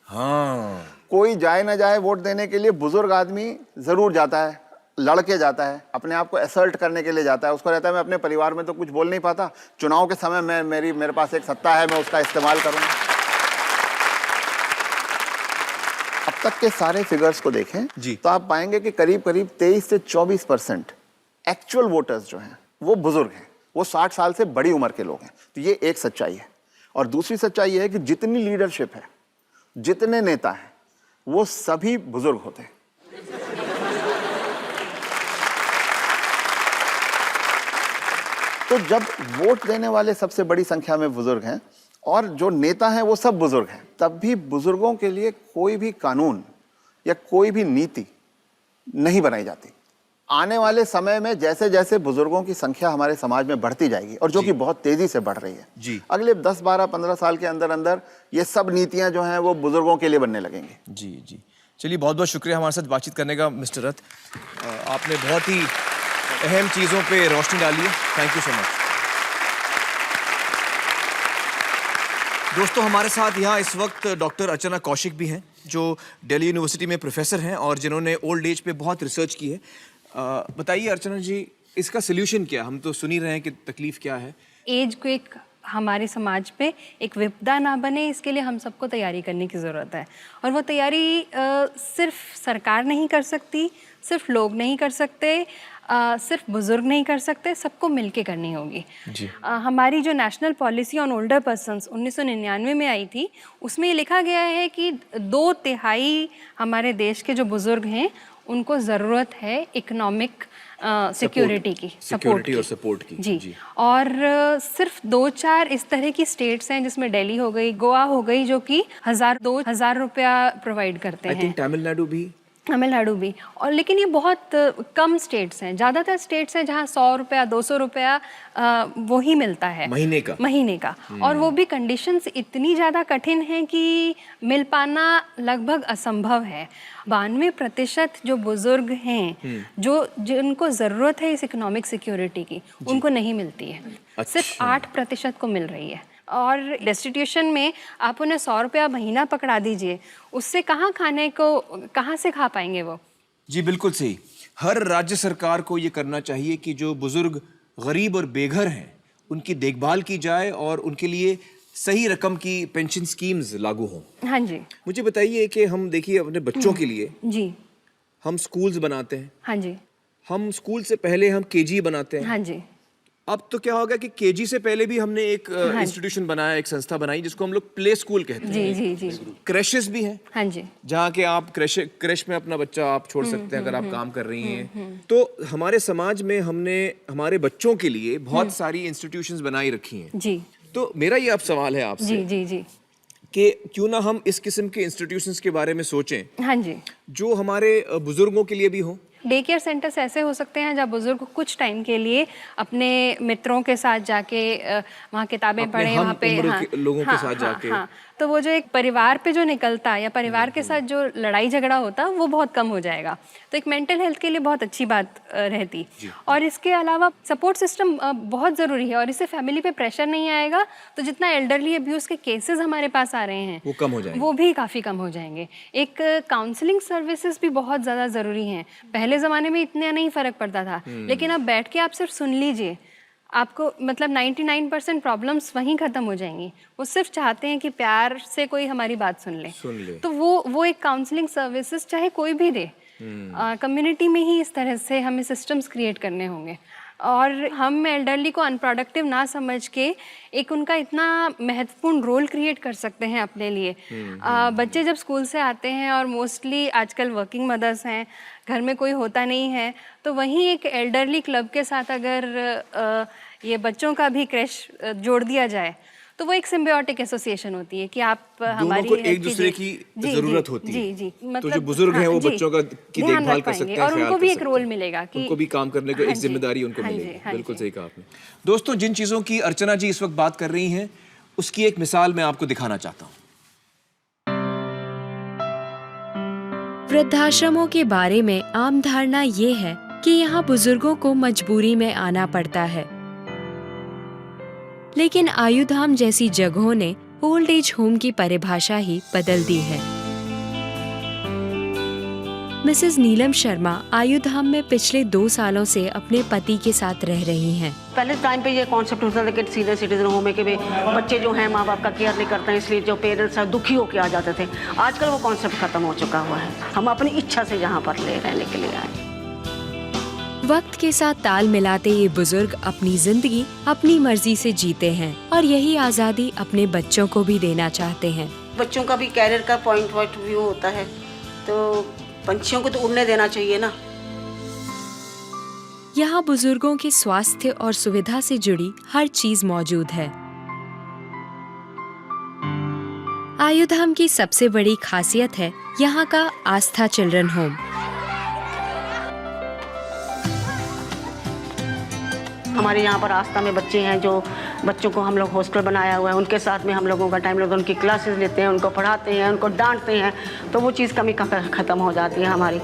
हाँ, कोई जाए ना जाए वोट देने के लिए, बुजुर्ग आदमी जरूर जाता है, लड़के जाता है, अपने आप को असर्ट करने के लिए जाता है। उसको रहता है मैं अपने परिवार में तो कुछ बोल नहीं पाता, चुनाव के समय मेरे पास एक सत्ता है, मैं उसका इस्तेमाल करूंगा। अब तक के सारे फिगर्स को देखें तो आप पाएंगे कि करीब करीब 23 से 24% एक्चुअल वोटर्स जो हैं वो बुजुर्ग हैं, वो 60 साल से बड़ी उम्र के लोग हैं। तो ये एक सच्चाई है। और दूसरी सच्चाई ये है कि जितनी लीडरशिप है, जितने नेता हैं, वो सभी बुजुर्ग होते हैं। तो जब वोट देने वाले सबसे बड़ी संख्या में बुजुर्ग हैं और जो नेता हैं वो सब बुजुर्ग हैं, तब भी बुजुर्गों के लिए कोई भी कानून या कोई भी नीति नहीं बनाई जाती। आने वाले समय में जैसे जैसे बुजुर्गों की संख्या हमारे समाज में बढ़ती जाएगी, और जो कि बहुत तेजी से बढ़ रही है, जी, अगले 10, 12, 15 साल के अंदर अंदर ये सब नीतियां जो हैं वो बुजुर्गों के लिए बनने लगेंगी। जी जी, चलिए बहुत बहुत शुक्रिया हमारे साथ बातचीत करने का मिस्टर रथ। आपने बहुत ही अहम चीज़ों पे रोशनी डाली है। Thank you so much. दोस्तों, हमारे साथ यहाँ इस वक्त डॉक्टर अर्चना कौशिक भी हैं, जो दिल्ली यूनिवर्सिटी में प्रोफेसर हैं और जिन्होंने ओल्ड एज पे बहुत रिसर्च की है। बताइए अर्चना जी, इसका सोल्यूशन क्या? हम तो सुन ही रहे हैं कि तकलीफ क्या है। एज को एक हमारे समाज पे एक विपदा ना बने, इसके लिए हम सबको तैयारी करने की ज़रूरत है। और वो तैयारी सिर्फ सरकार नहीं कर सकती, सिर्फ लोग नहीं कर सकते, सिर्फ बुजुर्ग नहीं कर सकते, सबको मिलके करनी होगी। हमारी जो national policy on older persons 1999 में आई थी, उसमें ये लिखा गया है कि 2/3 हमारे देश के जो बुजुर्ग हैं उनको ज़रूरत है इकोनॉमिक सिक्योरिटी की, सपोर्ट की। जी। और सिर्फ 2-4 इस तरह की स्टेट्स हैं जिसमें दिल्ली हो गई, गोवा हो गई, जो कि 2,000 रुपया प्रोवाइड करते हैं। तमिलनाडु भी। और लेकिन ये बहुत कम स्टेट्स हैं। ज़्यादातर स्टेट्स हैं जहाँ 100 रुपया 200 रुपया वो ही मिलता है महीने का। और वो भी कंडीशंस इतनी ज़्यादा कठिन हैं कि मिल पाना लगभग असंभव है। 92% जो बुजुर्ग हैं, जिनको ज़रूरत है इस इकोनॉमिक सिक्योरिटी की, उनको नहीं मिलती है। सिर्फ 8% को मिल रही है। और डेस्टिट्यूशन में आप उन्हें 100 रुपया महीना पकड़ा दीजिए, उससे कहाँ से खा पाएंगे वो? जी बिल्कुल सही। हर राज्य सरकार को ये करना चाहिए कि जो बुजुर्ग गरीब और बेघर हैं उनकी देखभाल की जाए और उनके लिए सही रकम की पेंशन स्कीम्स लागू हों। हाँ जी। मुझे बताइए कि हम देखिए अपने बच्चों के लिए जी हम स्कूल्स बनाते हैं, हाँ जी, हम स्कूल से पहले हम केजी बनाते हैं। हाँ जी। अब तो क्या होगा कि केजी से पहले भी हमने एक इंस्टीट्यूशन बनाया, एक संस्था बनाई जिसको हम लोग प्ले स्कूल कहते हैं। जी जी जी। क्रैशेस भी हैं, हाँ जी, जहाँ के आप क्रैश में अपना बच्चा आप छोड़ सकते हैं अगर आप काम कर रही हैं। तो हमारे समाज में हमने हमारे बच्चों के लिए बहुत सारी इंस्टीट्यूशंस बनाई रखी हैं। जी। तो मेरा ये अब सवाल है आपसे जी जी जी कि क्यों ना हम इस किस्म के इंस्टीट्यूशंस के बारे में सोचें हाँ जी, जो हमारे बुजुर्गों के लिए भी हो। डे केयर सेंटर्स ऐसे हो सकते हैं जहाँ बुजुर्ग कुछ टाइम के लिए अपने मित्रों के साथ जाके वहाँ किताबें पढ़ें, वहाँ पे लोगों के साथ जाके। हाँ, तो वो जो एक परिवार पे जो निकलता है या परिवार के साथ जो लड़ाई झगड़ा होता है वो बहुत कम हो जाएगा। तो एक मेंटल हेल्थ के लिए बहुत अच्छी बात रहती। और इसके अलावा सपोर्ट सिस्टम बहुत ज़रूरी है और इससे फैमिली पे प्रेशर नहीं आएगा, तो जितना एल्डरली अब्यूज़ के केसेस हमारे पास आ रहे हैं वो कम हो जाएंगे, वो भी काफ़ी कम हो जाएंगे। एक काउंसलिंग सर्विसेज भी बहुत ज़्यादा ज़रूरी हैं। पहले ज़माने में इतना नहीं फ़र्क पड़ता था, लेकिन अब बैठ के आप सिर्फ सुन लीजिए, आपको मतलब 99% प्रॉब्लम्स वहीं ख़त्म हो जाएंगी। वो सिर्फ चाहते हैं कि प्यार से कोई हमारी बात सुन ले। तो वो एक काउंसलिंग सर्विसेज चाहे कोई भी दे, कम्युनिटी में ही इस तरह से हमें सिस्टम्स क्रिएट करने होंगे। और हम एल्डरली को अनप्रोडक्टिव ना समझ के एक उनका इतना महत्वपूर्ण रोल क्रिएट कर सकते हैं अपने लिए। बच्चे जब स्कूल से आते हैं और मोस्टली आजकल वर्किंग मदर्स हैं, घर में कोई होता नहीं है, तो वहीं एक एल्डरली क्लब के साथ अगर ये बच्चों का भी क्रैश जोड़ दिया जाए तो वो एक सिम्बियोटिक एसोसिएशन होती है कि आप हमारी को एक दूसरे की जरूरत होती है। जी जी, मतलब तो जो बुजुर्ग हैं वो बच्चों का की देखभाल कर सकते हैं और उनको भी एक रोल मिलेगा कि उनको भी काम करने को एक जिम्मेदारी उनको मिलेगी। बिल्कुल सही कहा आपने। दोस्तों, जिन चीजों की अर्चना जी इस वक्त बात कर रही हैं उसकी एक मिसाल मैं आपको दिखाना चाहता हूँ। वृद्धाश्रमों के बारे में आम धारणा ये है कि यहाँ बुजुर्गों को मजबूरी में आना पड़ता है, लेकिन आयुधाम जैसी जगहों ने ओल्ड एज होम की परिभाषा ही बदल दी है। मिसेस नीलम शर्मा आयुधाम में पिछले 2 सालों से अपने पति के साथ रह रही हैं। पहले टाइम पे ये कॉन्सेप्ट होता था कि सीनियर सिटीजन होम है कि बच्चे जो हैं माँ बाप का केयर नहीं करते हैं, इसलिए जो पेरेंट्स हैं दुखी होकर आ जाते थे। आजकल वो कॉन्सेप्ट खत्म हो चुका हुआ है। हम अपनी इच्छा से यहाँ पर रहने के लिए आए। वक्त के साथ ताल मिलाते ये बुजुर्ग अपनी जिंदगी अपनी मर्जी से जीते हैं और यही आजादी अपने बच्चों को भी देना चाहते हैं। बच्चों का भी कैरियर का पॉइंट ऑफ व्यू होता है, तो पंछियों को तो उड़ने देना चाहिए ना। यहाँ बुजुर्गों के स्वास्थ्य और सुविधा से जुड़ी हर चीज मौजूद है। आयुधाम की सबसे बड़ी खासियत है यहाँ का आस्था चिल्ड्रन होम। हमारे यहाँ पर आस्था में बच्चे हैं, जो बच्चों को हम लोग हॉस्टल बनाया हुआ है, उनके साथ में हम लोगों का टाइम लगता है, उनकी क्लासेस लेते हैं, उनको पढ़ाते हैं, उनको डांटते हैं, तो वो चीज़ कमी खत्म हो जाती है हमारी।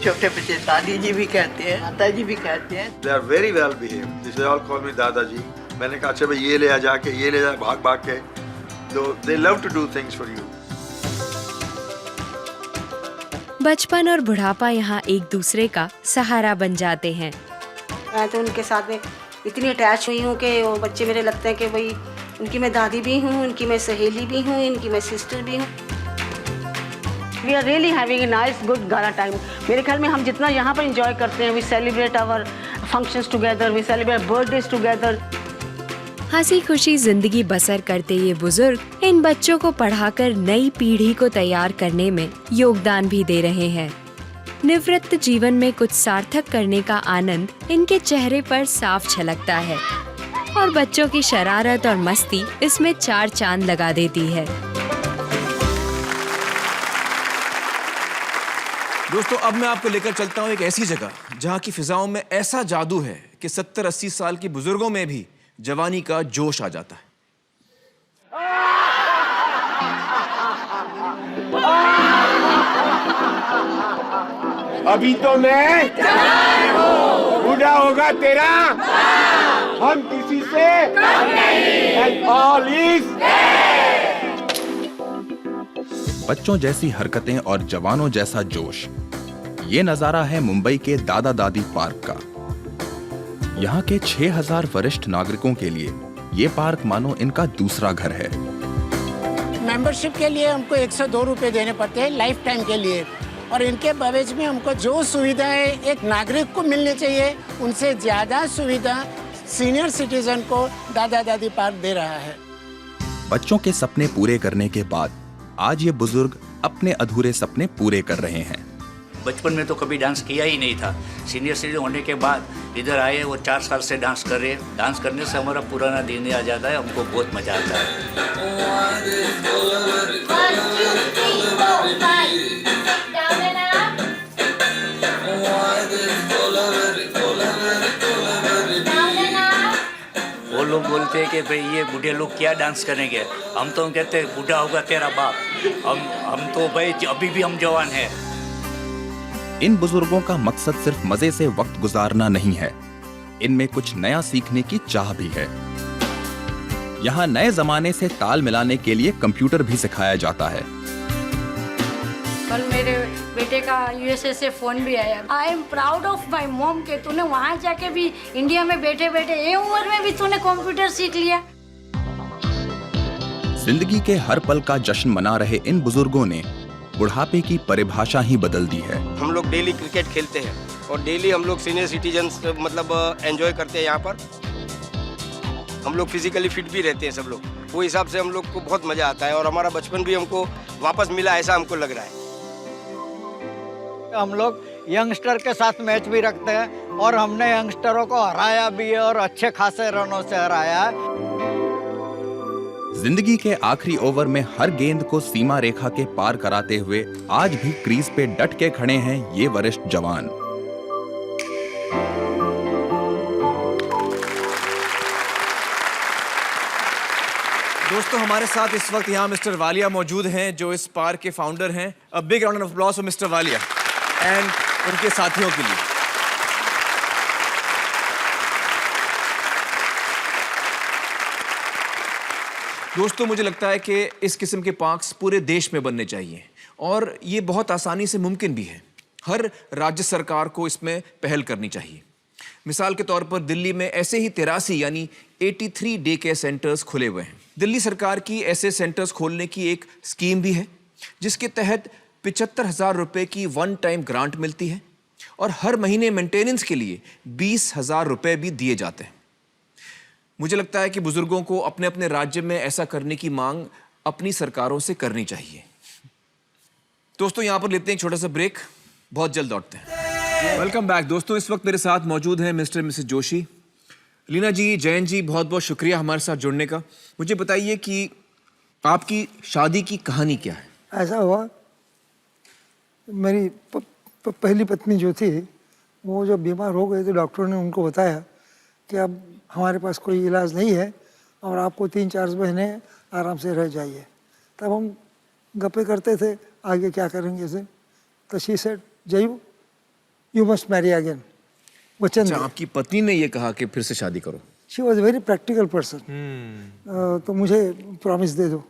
छोटे बच्चे दादी जी भी कहते हैं, माता जी भी कहते हैं। They are very well behaved. They all call me दादाजी। मैंने कहा अच्छा भाई ये ले आ जाके, ये ले जा भाग के, तो they love to do things for you। बचपन और बुढ़ापा यहाँ एक दूसरे का सहारा बन जाते हैं। मैं तो उनके साथ में इतनी अटैच हुई हूँ कि वो बच्चे मेरे लगते हैं कि भाई उनकी मैं दादी भी हूँ, उनकी मैं सहेली भी हूँ, इनकी मैं सिस्टर भी हूँ। We are really having a nice good gala time. मेरे ख्याल में हम जितना यहाँ पर इंजॉय करते हैं, we celebrate our functions together, we celebrate birthdays together. हंसी खुशी जिंदगी बसर करते ये बुजुर्ग इन बच्चों को पढ़ाकर नई पीढ़ी को तैयार करने में योगदान भी दे रहे हैं। निवृत्त जीवन में कुछ सार्थक करने का आनंद इनके चेहरे पर साफ झलकता है और बच्चों की शरारत और मस्ती इसमें 4 चांद लगा देती है। दोस्तों, अब मैं आपको लेकर चलता हूँ एक ऐसी जगह जहाँ की फिजाओं में ऐसा जादू है कि 70-80 साल के बुजुर्गों में भी जवानी का जोश आ जाता है। अभी तो मैं बूढ़ा होगा तेरा, हम किसी से and all is बच्चों जैसी हरकतें और जवानों जैसा जोश। ये नजारा है मुंबई के दादा दादी पार्क का। यहाँ के 6000 वरिष्ठ नागरिकों के लिए ये पार्क मानो इनका दूसरा घर है। मेंबरशिप के लिए हमको 102 रुपए देने पड़ते हैं लाइफ टाइम के लिए, और इनके भविष्य में हमको जो सुविधाएं एक नागरिक को मिलनी चाहिए उनसे ज्यादा सुविधा सीनियर सिटीजन को दादा दादी पार्क दे रहा है। बच्चों के सपने पूरे करने के बाद आज ये बुजुर्ग अपने अधूरे सपने पूरे कर रहे हैं। बचपन में तो कभी डांस किया ही नहीं था। सीनियर सिटीजन होने के बाद इधर आए, वो 4 साल से डांस कर रहे हैं। डांस करने से हमारा पुराना दिन आ जाता है, हमको बहुत मजा आता है। वो लोग बोलते हैं कि भाई ये बूढ़े लोग क्या डांस करेंगे। हम तो कहते हैं बूढ़ा होगा तेरा बाप। हम तो भाई अभी भी हम जवान हैं। इन बुजुर्गों का मकसद सिर्फ मजे से वक्त गुजारना नहीं है, इनमें कुछ नया सीखने की चाह भी है। यहाँ नए जमाने से ताल मिलाने के लिए कंप्यूटर भी सिखाया जाता है। कल मेरे बेटे का यूएसए से फोन भी आया। I am proud of my mom के तूने वहाँ जाके भी इंडिया में बैठे बैठे ये उम्र में भी तूने कंप्यूटर सीख लिया। जिंदगी के हर पल का जश्न मना रहे इन बुजुर्गों ने बुढ़ापे की परिभाषा ही बदल दी है। हम लोग डेली क्रिकेट खेलते हैं और डेली हम लोग सीनियर सिटीजन मतलब एंजॉय करते हैं। यहाँ पर हम लोग फिजिकली फिट भी रहते हैं सब लोग। वो हिसाब से हम लोग को बहुत मजा आता है और हमारा बचपन भी हमको वापस मिला, ऐसा हमको लग रहा है। हम लोग यंगस्टर के साथ मैच भी रखते हैं और हमने यंगस्टरों को हराया भी है और अच्छे खासे रनों से हराया है। जिंदगी के आखिरी ओवर में हर गेंद को सीमा रेखा के पार कराते हुए आज भी क्रीज पे डट के खड़े हैं ये वरिष्ठ जवान। दोस्तों, हमारे साथ इस वक्त यहाँ मिस्टर वालिया मौजूद हैं, जो इस पार्क के फाउंडर हैं। A big round of applause for mister Walia and उनके साथियों के लिए। दोस्तों, मुझे लगता है कि इस किस्म के पार्क्स पूरे देश में बनने चाहिए और ये बहुत आसानी से मुमकिन भी है। हर राज्य सरकार को इसमें पहल करनी चाहिए। मिसाल के तौर पर दिल्ली में ऐसे ही 83 यानी 83 डे केयर सेंटर्स खुले हुए हैं। दिल्ली सरकार की ऐसे सेंटर्स खोलने की एक स्कीम भी है, जिसके तहत 75,000 रुपए की वन टाइम ग्रांट मिलती है और हर महीने मेंटेनेंस के लिए 20,000 रुपए भी दिए जाते हैं। मुझे लगता है कि बुजुर्गों को अपने अपने राज्य में ऐसा करने की मांग अपनी सरकारों से करनी चाहिए। दोस्तों, यहाँ पर लेते हैं एक छोटा सा ब्रेक, बहुत जल्द लौटते हैं। वेलकम बैक दोस्तों। इस वक्त मेरे साथ मौजूद हैं मिस्टर मिसेस जोशी। लीना जी, जयंत जी, बहुत बहुत शुक्रिया हमारे साथ जुड़ने का। मुझे बताइए कि आपकी शादी की कहानी क्या है? ऐसा हुआ, मेरी पहली पत्नी जो थी वो जब बीमार हो गई तो डॉक्टर ने उनको बताया कि अब हमारे पास कोई इलाज नहीं है और आपको 3-4 महीने आराम से रह जाइए। तब हम गप्पे करते थे आगे क्या करेंगे इसे। तो she said, Jayu you must marry again. वचन। अच्छा, आपकी पत्नी ने ये कहा कि फिर से शादी करो? She was very practical person. तो मुझे प्रॉमिस दे दो।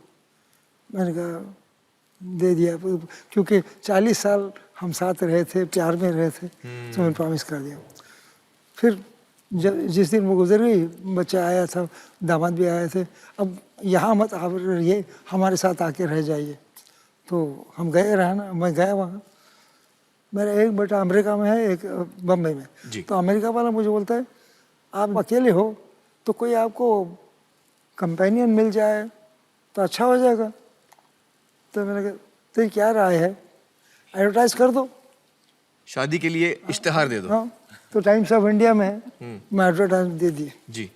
मैंने कहा दे दिया, क्योंकि 40 साल हम साथ रहे थे, प्यार में रहे थे, तो मैंने प्रॉमिस कर दिया। फिर जिस दिन वो गुजर गई, बच्चा आया था, दामाद भी आए थे। अब यहाँ मत आप रहिए, हमारे साथ आके रह जाइए। तो हम गए रहना, मैं गया वहाँ। मेरा एक बेटा अमेरिका में है, एक बम्बई में। तो अमेरिका वाला मुझे बोलता है, आप अकेले हो तो कोई आपको कंपेनियन मिल जाए तो अच्छा हो जाएगा। तो मैंने कहा, तेरी क्या राय है, एडवर्टाइज कर दो, शादी के लिए इश्तिहार दे दो। हाँ, तो टाइम्स ऑफ इंडिया में मैं एडवर्टाइजमेंट दे दिए जी।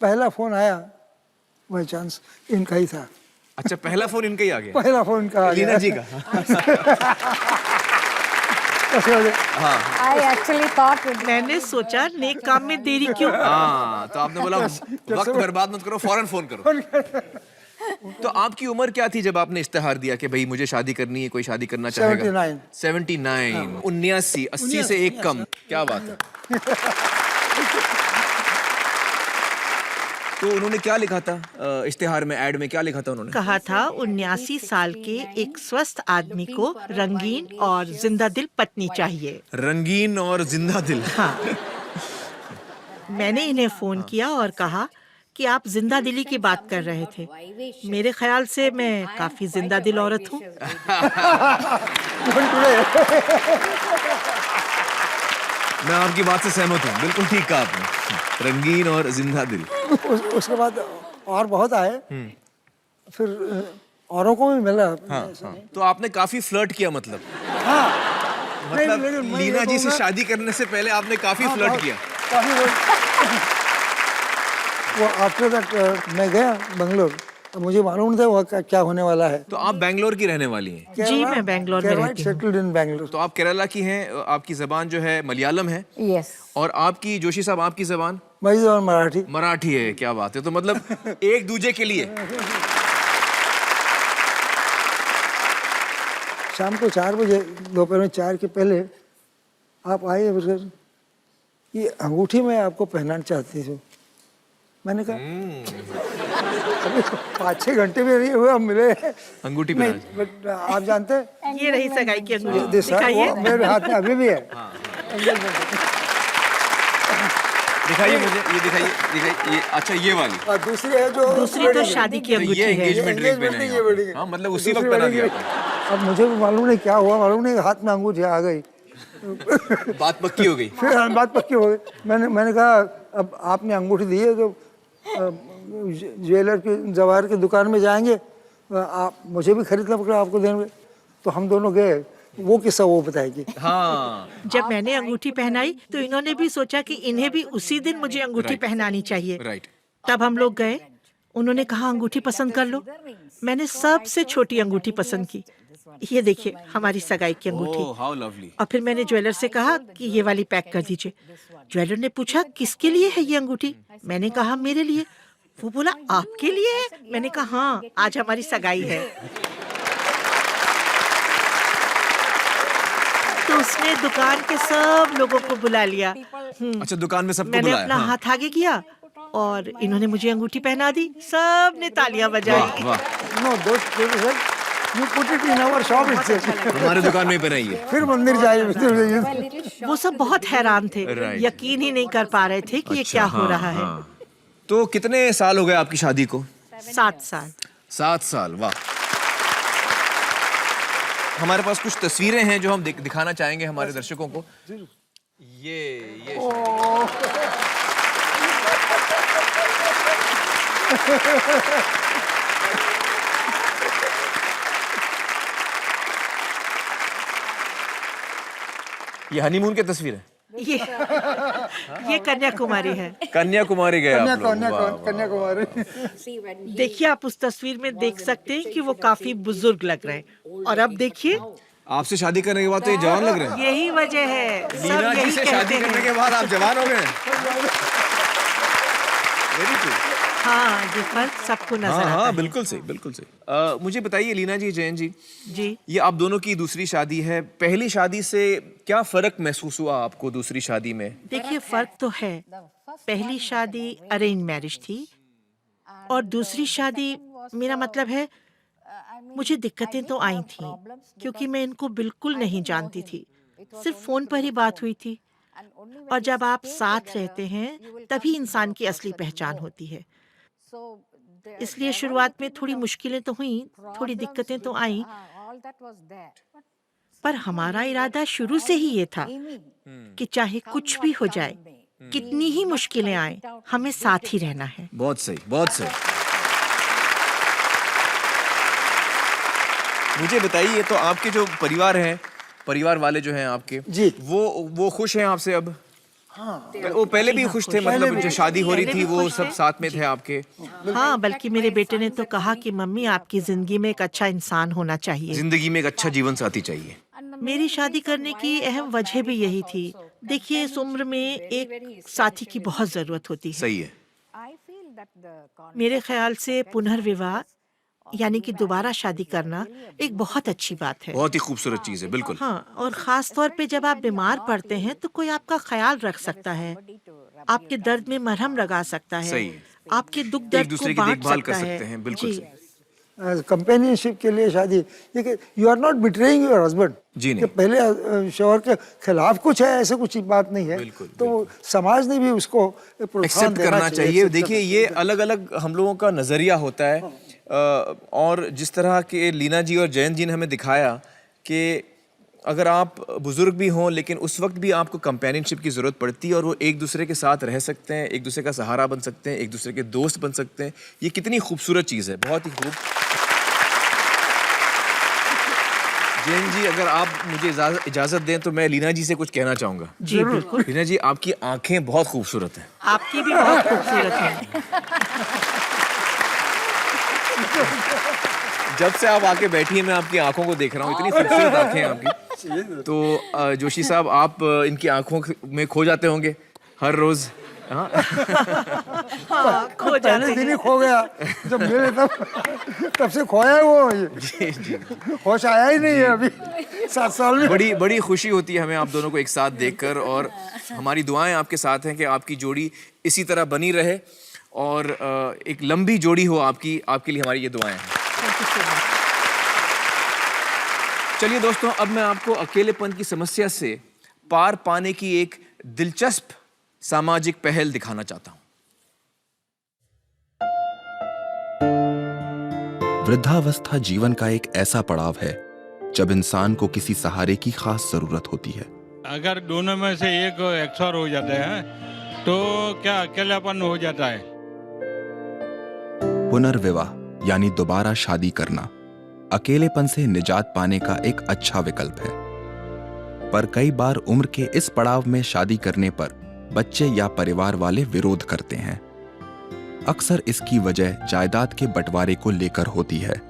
पहला फोन आया बाई चांस इनका ही था। अच्छा, पहला फोन इनका ही आ गया? पहला फोन इनका आ गया, लीना जी का। I actually thought मैंने सोचा नेक काम में देरी क्यों। हाँ, तो आपने बोला वक्त बर्बाद मत करो, फौरन फोन करो। तो आपकी उम्र क्या थी जब आपने इश्तिहार दिया कि भाई मुझे शादी करनी है, कोई शादी करना चाहेगा? 79। 79, 80 से एक कम। क्या बात है। तो उन्होंने क्या लिखा था इश्तिहार में, ऐड में क्या लिखा था उन्होंने? कहा था 79 साल के एक स्वस्थ आदमी को रंगीन और जिंदा दिल पत्नी चाहिए। रंगीन और जिंदा दिल। हाँ। मैंने इन्हें फोन किया और कहा कि आप जिंदा दिली की बात कर रहे थे। मेरे ख्याल से मैं काफी जिंदा दिल औरत हूँ। मैं आपकी बात से सहमत हूँ, बिल्कुल ठीक कहा आपने, रंगीन और जिंदा दिल। उसके बाद और बहुत आए, फिर औरों को भी मिला। हाँ, हाँ। तो आपने काफी फ्लर्ट किया मतलब? हाँ। मतलब लीना जी से शादी करने से पहले आपने काफी फ्लर्ट किया? वो आफ्टर दैट मैं गया बेंगलोर, मुझे मालूम था वो क्या होने वाला है। तो आप बेंगलोर की रहने वाली हैं? जी, मैं बेंगलोर में रहती हूँ। Settled in Bangalore. तो आप केरला की हैं, आपकी जबान जो है मलयालम है। यस। और आपकी जोशी साहब, आपकी जबान? मेरी जबान मराठी। मराठी है, क्या बात है। तो मतलब एक दूजे के लिए शाम को 4 बजे, दोपहर में 4 के पहले आप आइए, फिर ये अंगूठी मैं आपको पहनाना चाहती थी। मैंने कहा अभी 5-6 घंटे में नहीं हुए, हम मिले अंगूठी बट आप जानते हैं ये रही सगाई की अंगूठी, दिखाइए। मेरे हाथ में अभी भी है। दिखाइए मुझे, ये दिखाइए ये। अच्छा, ये वाली। और दूसरी है जो दूसरी तो शादी की अंगूठी ये है। एंगेजमेंट रिंग पहनाई है। हाँ, मतलब उसी वक्त पहना दिया आपने। अब मुझे भी मालूम नहीं क्या हुआ, मालूम नहीं, हाथ में अंगूठी आ गई। बात पक्की हो गई। फिर बात पक्की हो गई। मैंने कहा अब आपने अंगूठी दी है तो ज्वेलर की, जवाहर की दुकान में जाएंगे, आप मुझे भी खरीदना पकड़ा, आपको देंगे। तो हम दोनों गए, वो किस्सा वो बताएगी। हाँ। जब मैंने अंगूठी पहनाई तो इन्होंने भी सोचा कि इन्हें भी उसी दिन मुझे अंगूठी पहनानी चाहिए। राइट। तब हम लोग गए, उन्होंने कहा अंगूठी पसंद कर लो। मैंने सबसे छोटी अंगूठी पसंद की। ये देखिए हमारी सगाई की अंगूठी। How lovely. और फिर मैंने ज्वेलर से कहा कि ये वाली पैक कर दीजिए। ज्वेलर ने पूछा किसके लिए है ये अंगूठी? मैंने कहा मेरे लिए। वो बोला आपके लिए है? मैंने कहा हाँ, आज हमारी सगाई है। तो उसने दुकान के सब लोगों को बुला लिया। अच्छा, दुकान में सबको मैंने बुलाया? अपना हाँ। हाथ आगे किया और इन्होंने मुझे अंगूठी पहना दी। सब ने तालियां बजाई। No you put it in our shop itself. हमारे दुकान में पहनाइए। फिर मंदिर जाइए। वो सब बहुत हैरान थे, Right. यकीन ही नहीं कर पा रहे थे कि ये क्या हो रहा है। तो कितने साल हो गए आपकी शादी को? 7 साल। 7 साल, वाह। हमारे पास कुछ तस्वीरें हैं जो हम दिखाना चाहेंगे हमारे दर्शकों को। ये ये हनीमून की तस्वीर है। ये कन्याकुमारी है। कन्याकुमारी गए आप लोग? कन्याकुमारी। देखिए आप उस तस्वीर में देख सकते हैं कि वो काफी बुजुर्ग लग रहे हैं। और अब देखिए आपसे शादी करने के बाद तो ये जवान लग रहे हैं। यही वजह है, सब लीना जी यही से कहते शादी करने हैं। के बाद आप जवान हो गए। Very true. हाँ, ये फर्क सबको नजर आता हाँ, है। बिल्कुल सही, बिल्कुल सही। मुझे बताइए लीना जी, जयन जी, ये आप दोनों की दूसरी शादी है। पहली शादी से क्या फर्क महसूस हुआ आपको दूसरी शादी में? देखिए फर्क तो है। पहली शादी अरेंज मैरिज थी और दूसरी शादी, मेरा मतलब है मुझे दिक्कतें तो आई थी क्योंकि मैं इनको बिल्कुल नहीं जानती थी। सिर्फ फोन पर ही बात हुई थी। और जब आप साथ रहते हैं तभी इंसान की असली पहचान होती है। इसलिए शुरुआत में थोड़ी मुश्किलें तो हुई, थोड़ी दिक्कतें तो आई, पर हमारा इरादा शुरू से ही ये था कि चाहे कुछ भी हो जाए, कितनी ही मुश्किलें आए, हमें साथ ही रहना है। बहुत सही, बहुत सही। मुझे बताइए, तो आपके जो परिवार हैं, परिवार वाले जो हैं आपके जी, वो खुश हैं आपसे अब? हाँ, वो पहले भी खुश थे, मतलब जो शादी हो रही थी वो सब साथ में थे आपके? हाँ, बल्कि मेरे बेटे ने तो कहा कि मम्मी आपकी जिंदगी में एक अच्छा इंसान होना चाहिए। जिंदगी में एक अच्छा जीवन साथी चाहिए। मेरी शादी करने की अहम वजह भी यही थी। देखिए इस उम्र में एक साथी की बहुत जरूरत होती है। सही है। मेरे ख्याल से पुनर्विवाह यानी कि दोबारा शादी करना एक बहुत अच्छी बात है। बहुत ही खूबसूरत चीज है, बिल्कुल। हाँ, और खास तौर पे जब आप बीमार पड़ते हैं तो कोई आपका ख्याल रख सकता है, आपके दर्द में मरहम लगा सकता है, आपके दुख एक दर्द दूसरे को की बांट देखभाल कर सकता सकते हैं, बिल्कुल जी। सही। कंपेनियनशिप के लिए शादी, ये you are not betraying your husband. जी नहीं। कि पहले शौहर के खिलाफ कुछ है, ऐसे कुछ बात नहीं है। तो समाज ने भी उसको प्रोत्साहन एक्सेप्ट देना करना चाहिए। accept देखिए, ये अलग अलग हम लोगों का नज़रिया होता है। और जिस तरह के लीना जी और जयंत जी ने हमें दिखाया कि अगर आप बुजुर्ग भी हों लेकिन उस वक्त भी आपको कंपेनियनशिप की ज़रूरत पड़ती है और वो एक दूसरे के साथ रह सकते हैं, एक दूसरे का सहारा बन सकते हैं, एक दूसरे के दोस्त बन सकते हैं। ये कितनी खूबसूरत चीज़ है, बहुत ही खूब। जयंत जी, अगर आप मुझे इजाज़त दें तो मैं लीना जी से कुछ कहना चाहूँगा। जी बिल्कुल। लीना जी, आपकी आंखें बहुत खूबसूरत हैं। आपकी भी बहुत खूबसूरत है। जब से आप आके बैठी हैं मैं आपकी आंखों को देख रहा हूँ, इतनी खूबसूरत आंखें हैं आपकी। तो जोशी साहब, आप इनकी आंखों में खो जाते होंगे हर रोज। हाँ, खो जाते पहले दिन ही खो गया जब मिले, तब से खोया है वो। जी जी। होश आया ही नहीं है अभी 7 साल में। बड़ी खुशी होती है हमें आप दोनों को एक साथ देखकर, और हमारी दुआएं आपके साथ हैं कि आपकी जोड़ी इसी तरह बनी रहे और एक लंबी जोड़ी हो आपकी। आपके लिए हमारी ये दुआएं हैं। चलिए दोस्तों, अब मैं आपको अकेलेपन की समस्या से पार पाने की एक दिलचस्प सामाजिक पहल दिखाना चाहता हूं। वृद्धावस्था जीवन का एक ऐसा पड़ाव है जब इंसान को किसी सहारे की खास जरूरत होती है। अगर दोनों में से एक एक्सपायर हो जाते हैं तो क्या अकेलापन हो जाता है? पुनर्विवाह यानी दोबारा शादी करना अकेलेपन से निजात पाने का एक अच्छा विकल्प है, पर कई बार उम्र के इस पड़ाव में शादी करने पर बच्चे या परिवार वाले विरोध करते हैं। अक्सर इसकी वजह जायदाद के बंटवारे को लेकर होती है,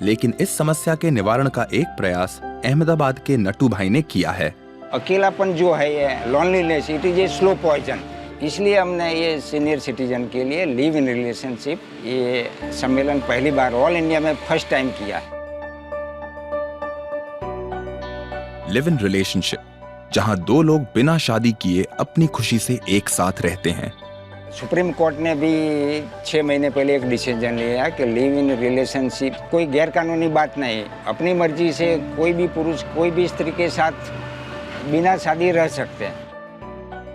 लेकिन इस समस्या के निवारण का एक प्रयास अहमदाबाद के नट्टू भाई ने किया है। अकेलापन जो है, ये loneliness, it is a slow poison. इसलिए हमने ये सीनियर सिटीजन के लिए लिव इन रिलेशनशिप ये सम्मेलन पहली बार ऑल इंडिया में फर्स्ट टाइम किया है। लिव इन रिलेशनशिप, जहां 2 लोग बिना शादी किए अपनी खुशी से एक साथ रहते हैं। सुप्रीम कोर्ट ने भी 6 महीने पहले एक डिसीजन लिया कि लिव इन रिलेशनशिप कोई गैरकानूनी बात नहीं। अपनी मर्जी से कोई भी पुरुष कोई भी स्त्री के साथ बिना शादी रह सकते हैं।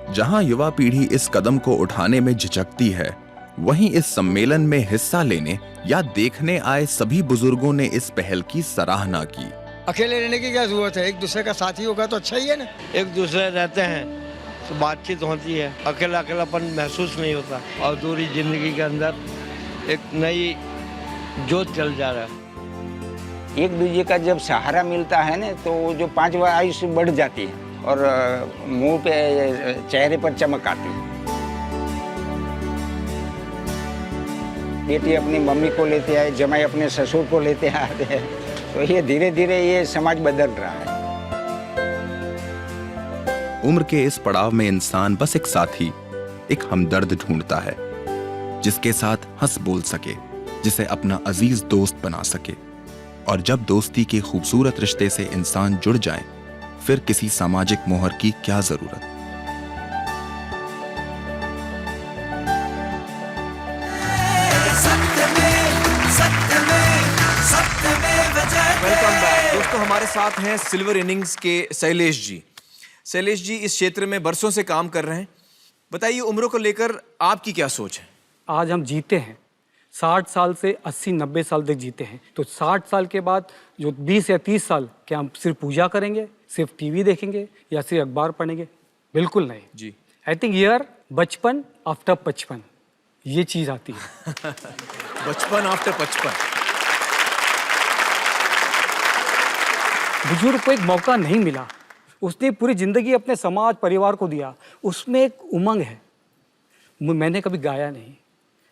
जहां युवा पीढ़ी इस कदम को उठाने में झिझकती है, वहीं इस सम्मेलन में हिस्सा लेने या देखने आए सभी बुजुर्गों ने इस पहल की सराहना की। अकेले रहने की क्या जरूरत है, एक दूसरे का साथी होगा तो अच्छा ही है ना। एक दूसरे रहते हैं तो बातचीत होती है, अकेलापन महसूस नहीं होता और दूरी जिंदगी के अंदर एक नई जोत चल जा रहा है। एक दूसरे का जब सहारा मिलता है ना, तो जो 5 आयु बढ़ जाती है और मुंह पे चेहरे पर चमक आती है। बेटी अपनी मम्मी को लेते आए, जमाई अपने ससुर को लेते आते हैं, तो ये धीरे धीरे ये समाज बदल रहा है। उम्र के इस पड़ाव में इंसान बस एक साथी, एक हमदर्द ढूंढता है, जिसके साथ हंस बोल सके, जिसे अपना अजीज दोस्त बना सके। और जब दोस्ती के खूबसूरत रिश्ते से इंसान जुड़ जाए, फिर किसी सामाजिक मोहर की क्या जरूरत। वेलकम बैक दोस्तों। हमारे साथ हैं सिल्वर इनिंग्स के शैलेश जी। शैलेश जी इस क्षेत्र में बरसों से काम कर रहे हैं, बताइए उम्र को लेकर आपकी क्या सोच है? आज हम जीते हैं 60 साल से 80-90 साल तक जीते हैं, तो 60 साल के बाद जो 20 या 30 साल क्या हम सिर्फ पूजा करेंगे, सिर्फ टीवी देखेंगे या सिर्फ अखबार पढ़ेंगे? बिल्कुल नहीं जी। आई थिंक ईयर बचपन आफ्टर 55 ये चीज आती है। बचपन आफ्टर 55। बुजुर्ग को एक मौका नहीं मिला, उसने पूरी जिंदगी अपने समाज परिवार को दिया, उसमें एक उमंग है। मैंने कभी गाया नहीं,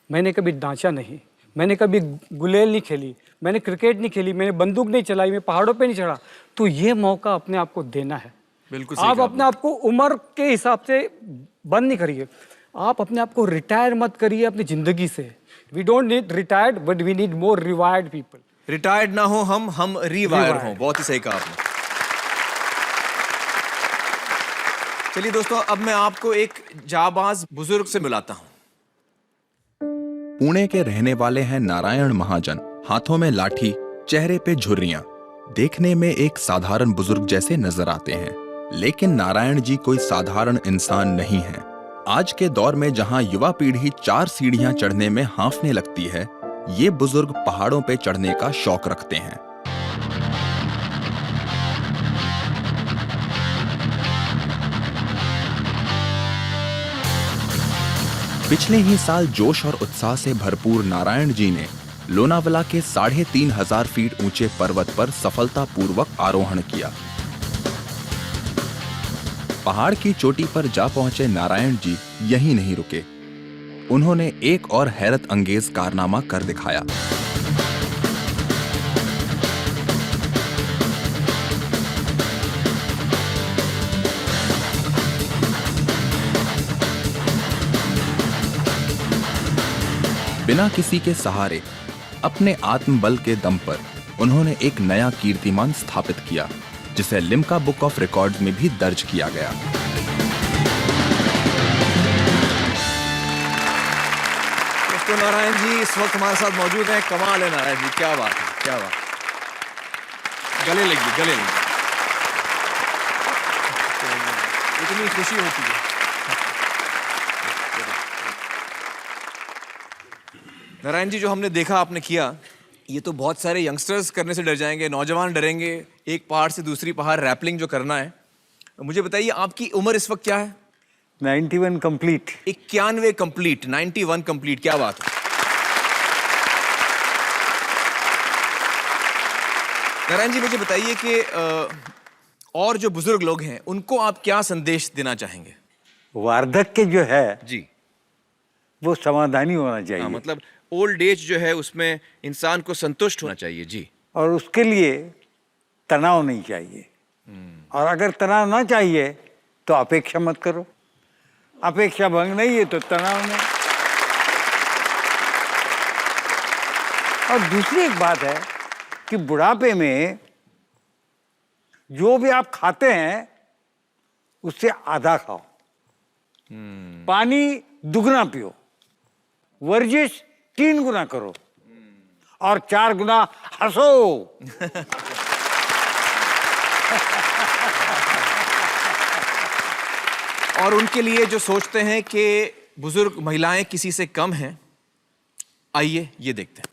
मैंने कभी नाचा नहीं, मैंने कभी गुलेल नहीं खेली, मैंने क्रिकेट नहीं खेली, मैंने बंदूक नहीं चलाई, मैं पहाड़ों पे नहीं चढ़ा, तो ये मौका अपने आप को देना है। बिल्कुल आप अपने आप को उम्र के हिसाब से बंद नहीं करिए, आप अपने आप को रिटायर मत करिए अपनी जिंदगी से। We don't need retired but we need more rewired people. Retired ना हो हम रिवायर हों। बहुत ही सही कहा आपने। चलिए दोस्तों, अब मैं आपको एक जाबाज बुजुर्ग से मिलाता हूं। पुणे के रहने वाले हैं नारायण महाजन। हाथों में लाठी, चेहरे पे झुर्रियां, देखने में एक साधारण बुजुर्ग जैसे नजर आते हैं, लेकिन नारायण जी कोई साधारण इंसान नहीं है। आज के दौर में जहां युवा पीढ़ी 4 सीढ़ियां चढ़ने में हांफने लगती है, ये बुजुर्ग पहाड़ों पे चढ़ने का शौक रखते हैं। पिछले ही साल जोश और उत्साह से भरपूर नारायण जी ने लोनावला के 3500 फीट ऊंचे पर्वत पर सफलतापूर्वक आरोहण किया। पहाड़ की चोटी पर जा पहुंचे नारायण जी यहीं नहीं रुके। उन्होंने एक और हैरत अंगेज कारनामा कर दिखाया। बिना किसी के सहारे, अपने आत्मबल के दम पर उन्होंने एक नया कीर्तिमान स्थापित किया, जिसे लिम्का बुक ऑफ रिकॉर्ड्स में भी दर्ज किया गया। तो नारायण जी इस वक्त हमारे साथ मौजूद हैं। कमाल है नारायण जी, क्या बात है, क्या बात। गले लगी, गले लगी। इतनी खुशी होती है। नारायण जी, जो हमने देखा आपने किया, ये तो बहुत सारे यंगस्टर्स करने से डर जाएंगे, नौजवान डरेंगे, एक पहाड़ से दूसरी पहाड़ रैपलिंग जो करना है। मुझे बताइए आपकी उम्र इस वक्त क्या है? 91 कंप्लीट। 91 कंप्लीट, 91 कंप्लीट, क्या बात है। नारायण जी, मुझे बताइए कि और जो बुजुर्ग लोग हैं उनको आप क्या संदेश देना चाहेंगे? वार्धक्य जो है जी, वो समाधानी होना चाहिए। मतलब ओल्ड एज जो है उसमें इंसान को संतुष्ट होना चाहिए। जी, और उसके लिए तनाव नहीं चाहिए। और अगर तनाव ना चाहिए तो अपेक्षा मत करो। अपेक्षा भंग नहीं है तो तनाव नहीं। और दूसरी एक बात है कि बुढ़ापे में जो भी आप खाते हैं उससे आधा खाओ, पानी दुगना पियो, वर्जिश 3 गुना करो और 4 गुना हंसो। और उनके लिए जो सोचते हैं कि बुजुर्ग महिलाएं किसी से कम हैं, आइए ये देखते हैं।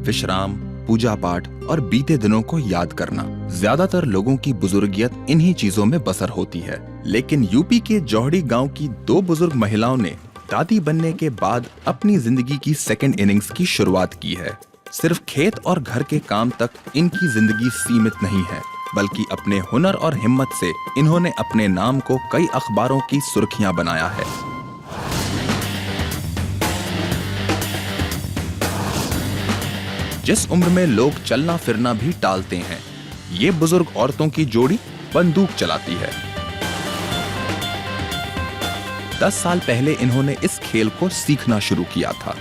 विश्राम, पूजा पाठ और बीते दिनों को याद करना, ज्यादातर लोगों की बुजुर्गियत इन्हीं चीजों में बसर होती है। लेकिन यूपी के जौहड़ी गांव की 2 बुजुर्ग महिलाओं ने दादी बनने के बाद अपनी जिंदगी की सेकंड इनिंग्स की शुरुआत की है। सिर्फ खेत और घर के काम तक इनकी जिंदगी सीमित नहीं है, बल्कि अपने हुनर और हिम्मत से इन्होंने अपने नाम को कई अखबारों की सुर्खियां बनाया है। जिस उम्र में लोग चलना फिरना भी टालते हैं, ये बुजुर्ग औरतों की जोड़ी बंदूक चलाती है। 10 साल पहले इन्होंने इस खेल को सीखना शुरू किया था।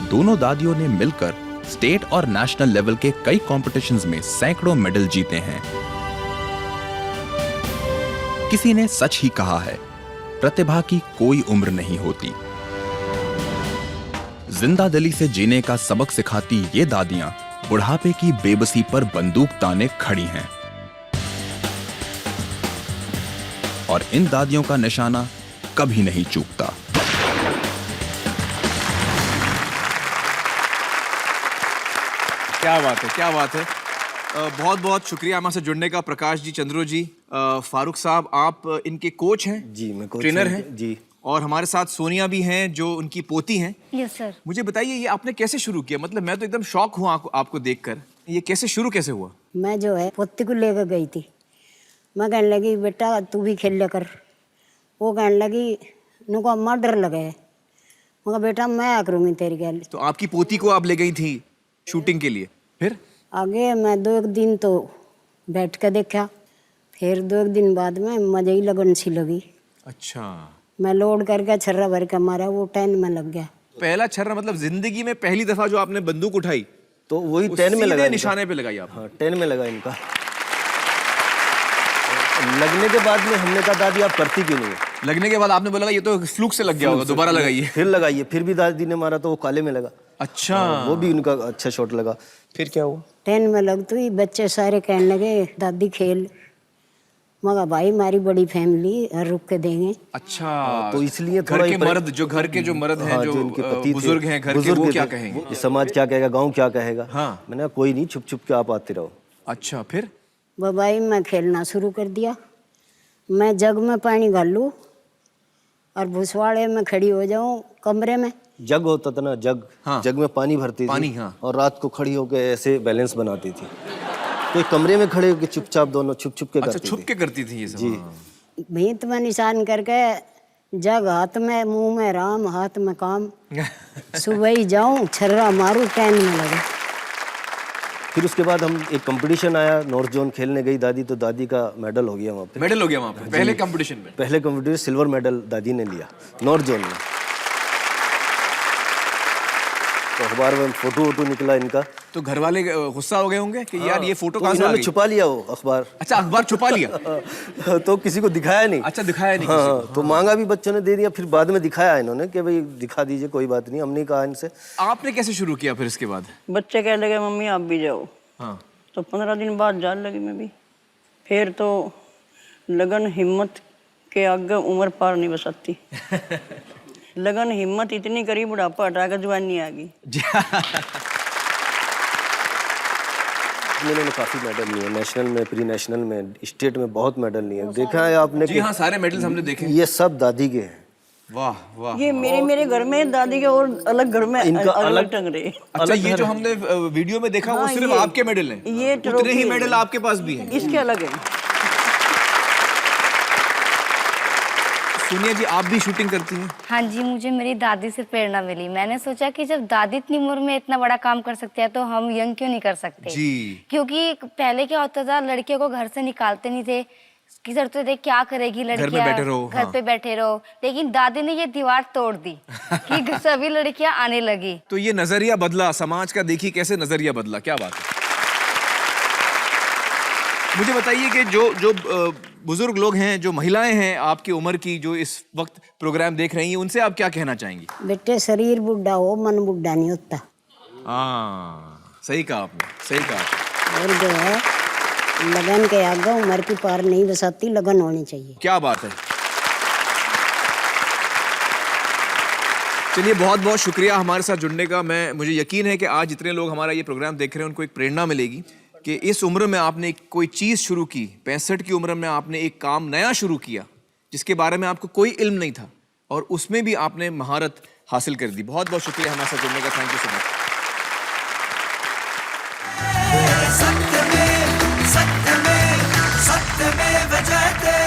दोनों दादियों ने मिलकर स्टेट और नेशनल लेवल के कई कॉम्पिटिशन्स में सैकड़ों मेडल जीते हैं। किसी ने सच ही कहा है, प्रतिभा की कोई उम्र नहीं होती। जिंदा दिली से जीने का सबक सिखाती ये दादियां बुढ़ापे की बेबसी पर बंदूक ताने खड़ी हैं। और इन दादियों का निशाना कभी नहीं चूकता। क्या बात है, क्या बात है। बहुत बहुत शुक्रिया हमारे से जुड़ने का प्रकाश जी, चंद्रो जी। फारूक साहब, आप इनके कोच हैं? जी, मैं कोच ट्रेनर हैं जी। और हमारे साथ सोनिया भी हैं जो उनकी पोती हैं। Yes sir. मुझे बताइए ये आपने कैसे शुरू किया? मतलब मैं तो एकदम शॉक हुआ आपको देखकर। ये कैसे शुरू कैसे हुआ? मैं जो है पोती को लेकर गई थी। मैं कहने लगी बेटा तू भी खेल लेकर। वो कहने लगी उनको अम्मा डर लगे। मगर बेटा मैं आ करूँगी तेरी गैल। तो आपकी पोती को आप ले गई थी शूटिंग के लिए? फिर आगे मैं 2 दिन तो बैठ कर देखा, फिर 2 दिन बाद में मजे ही लगन सी लगी। अच्छा। मैं लोड करके छर्रा भर के मारा, वो 10 में लग गया। पहला छर्रा मतलब जिंदगी में पहली दफा जो आपने बंदूक उठाई तो वही 10 में लगा, निशाने पे लगाई आप? हाँ, 10 में लगा इनका। लगने के बाद में हमने कहा दादी आप करती क्यों नहीं है? लगने के बाद आपने बोला ये तो फ्लूक से लग गया होगा, दोबारा लगाइए। फिर लगाइए, फिर भी दादी ने मारा तो वो काले में लगा। अच्छा, वो भी उनका अच्छा शॉट लगा। फिर क्या हुआ? 10 में लग तो ही बच्चे सारे कहने लगे दादी खेल। मगर भाई हमारी बड़ी फैमिली हर रुक के देंगे। अच्छा, तो इसलिए घर के मर्द जो घर के जो मर्द हैं, जो उनके पति बुजुर्ग हैं घर के, वो क्या कहेंगे? ये समाज क्या कहेगा, गांव क्या कहेगा? हाँ। मैंने कहा कोई नहीं, छुप छुप के आप आते रहो। अच्छा, फिर भाई मैं खेलना शुरू कर दिया। मैं जग में पानी घाल लूँ और भुसवाड़े में खड़ी हो जाऊँ कमरे में। जग होता था ना, जग। हाँ। जग में पानी भरती थी। हाँ। और रात को खड़ी होकर ऐसे बैलेंस बनाती थी। तो कमरे में खड़े होकर चुपचाप दोनों छुप छुप के करती थी। छुप के करती थी ये सब? जी। भीत में निशान करके जग हाथ में, मुंह में राम, हाथ में काम। सुबह ही जाऊं छर्रा मारूं, 10 में लगे। फिर उसके बाद हम एक कंपटीशन आया, नॉर्थ जोन खेलने गई दादी, तो दादी का मेडल हो गया वहाँ पे। मेडल हो गया वहाँ पे पहले कंपटीशन में? पहले कंपटीशन सिल्वर मेडल दादी ने लिया नॉर्थ जोन में। तो अखबार में फोटो वोटो निकला इनका। तो घर वाले गुस्सा हो गए होंगे कि यार ये फोटो कहाँ से आ गई? छुपा लिया वो अखबार। अच्छा, अखबार छुपा लिया? तो किसी को दिखाया नहीं। अच्छा, दिखाया नहीं। हाँ, तो मांगा भी बच्चों ने दे दिया, फिर बाद में दिखाया इन्होंने कि भाई दिखा दीजिए, कोई बात नहीं। हमने कहा इनसे। आपने कैसे शुरू किया फिर इसके बाद? बच्चे कह लगे मम्मी आप भी जाओ। हाँ। तो 15 दिन बाद जान लगी मैं भी। फिर तो लगन हिम्मत के आगे उम्र पार नहीं बसती। लगन हिम्मत इतनी करी, बुढ़ापा हटा कर जवानी आ गई। मैंने काफी मेडल लिए, नेशनल में, प्री नेशनल में, स्टेट में बहुत मेडल लिए। देखा है आपने? जी हाँ, सारे मेडल्स हमने देखे। ये सब दादी के हैं। वाह वाह। ये मेरे घर में, दादी के और अलग घर में इनका अलग टंग रहे। अच्छा, ये जो हमने वीडियो में देखा वो सिर्फ आपके मेडल हैं? ये उतने ही मेडल आपके पास भी हैं? इसके अलग है। सोनिया जी, आप भी शूटिंग करती हैं? हाँ जी, मुझे मेरी दादी से प्रेरणा मिली। मैंने सोचा कि जब दादी इतनी उम्र में इतना बड़ा काम कर सकते हैं तो हम यंग क्यों नहीं कर सकते? जी। क्योंकि पहले क्या होता था, लड़कियों को घर से निकालते नहीं थे कि सर तो देख क्या करेगी लड़कियां, घर पे बैठे रहो। लेकिन दादी ने ये दीवार तोड़ दी कि सभी लड़कियां आने लगी। तो ये नजरिया बदला समाज का, देखिए कैसे नजरिया बदला, क्या बात है। मुझे बताइए कि जो बुजुर्ग लोग हैं, जो महिलाएं हैं आपकी उम्र की, जो इस वक्त प्रोग्राम देख रही हैं, उनसे आप क्या कहना चाहेंगी? बेटे शरीर बुढ़ा हो, मन बुढ़ा नहीं होता। हाँ, सही कहा आपने, सही कहा। और जो है लगन के आगे उम्र की पार नहीं बसाती, लगन होनी चाहिए। क्या बात है। चलिए, बहुत बहुत शुक्रिया हमारे साथ जुड़ने का। मुझे यकीन है कि आज जितने लोग हमारा ये प्रोग्राम देख रहे हैं उनको एक प्रेरणा मिलेगी कि इस उम्र में आपने कोई चीज़ शुरू की, 65 की उम्र में आपने एक काम नया शुरू किया जिसके बारे में आपको कोई इल्म नहीं था, और उसमें भी आपने महारत हासिल कर दी। बहुत बहुत शुक्रिया हमारे साथ जुड़ने का। Thank you so much.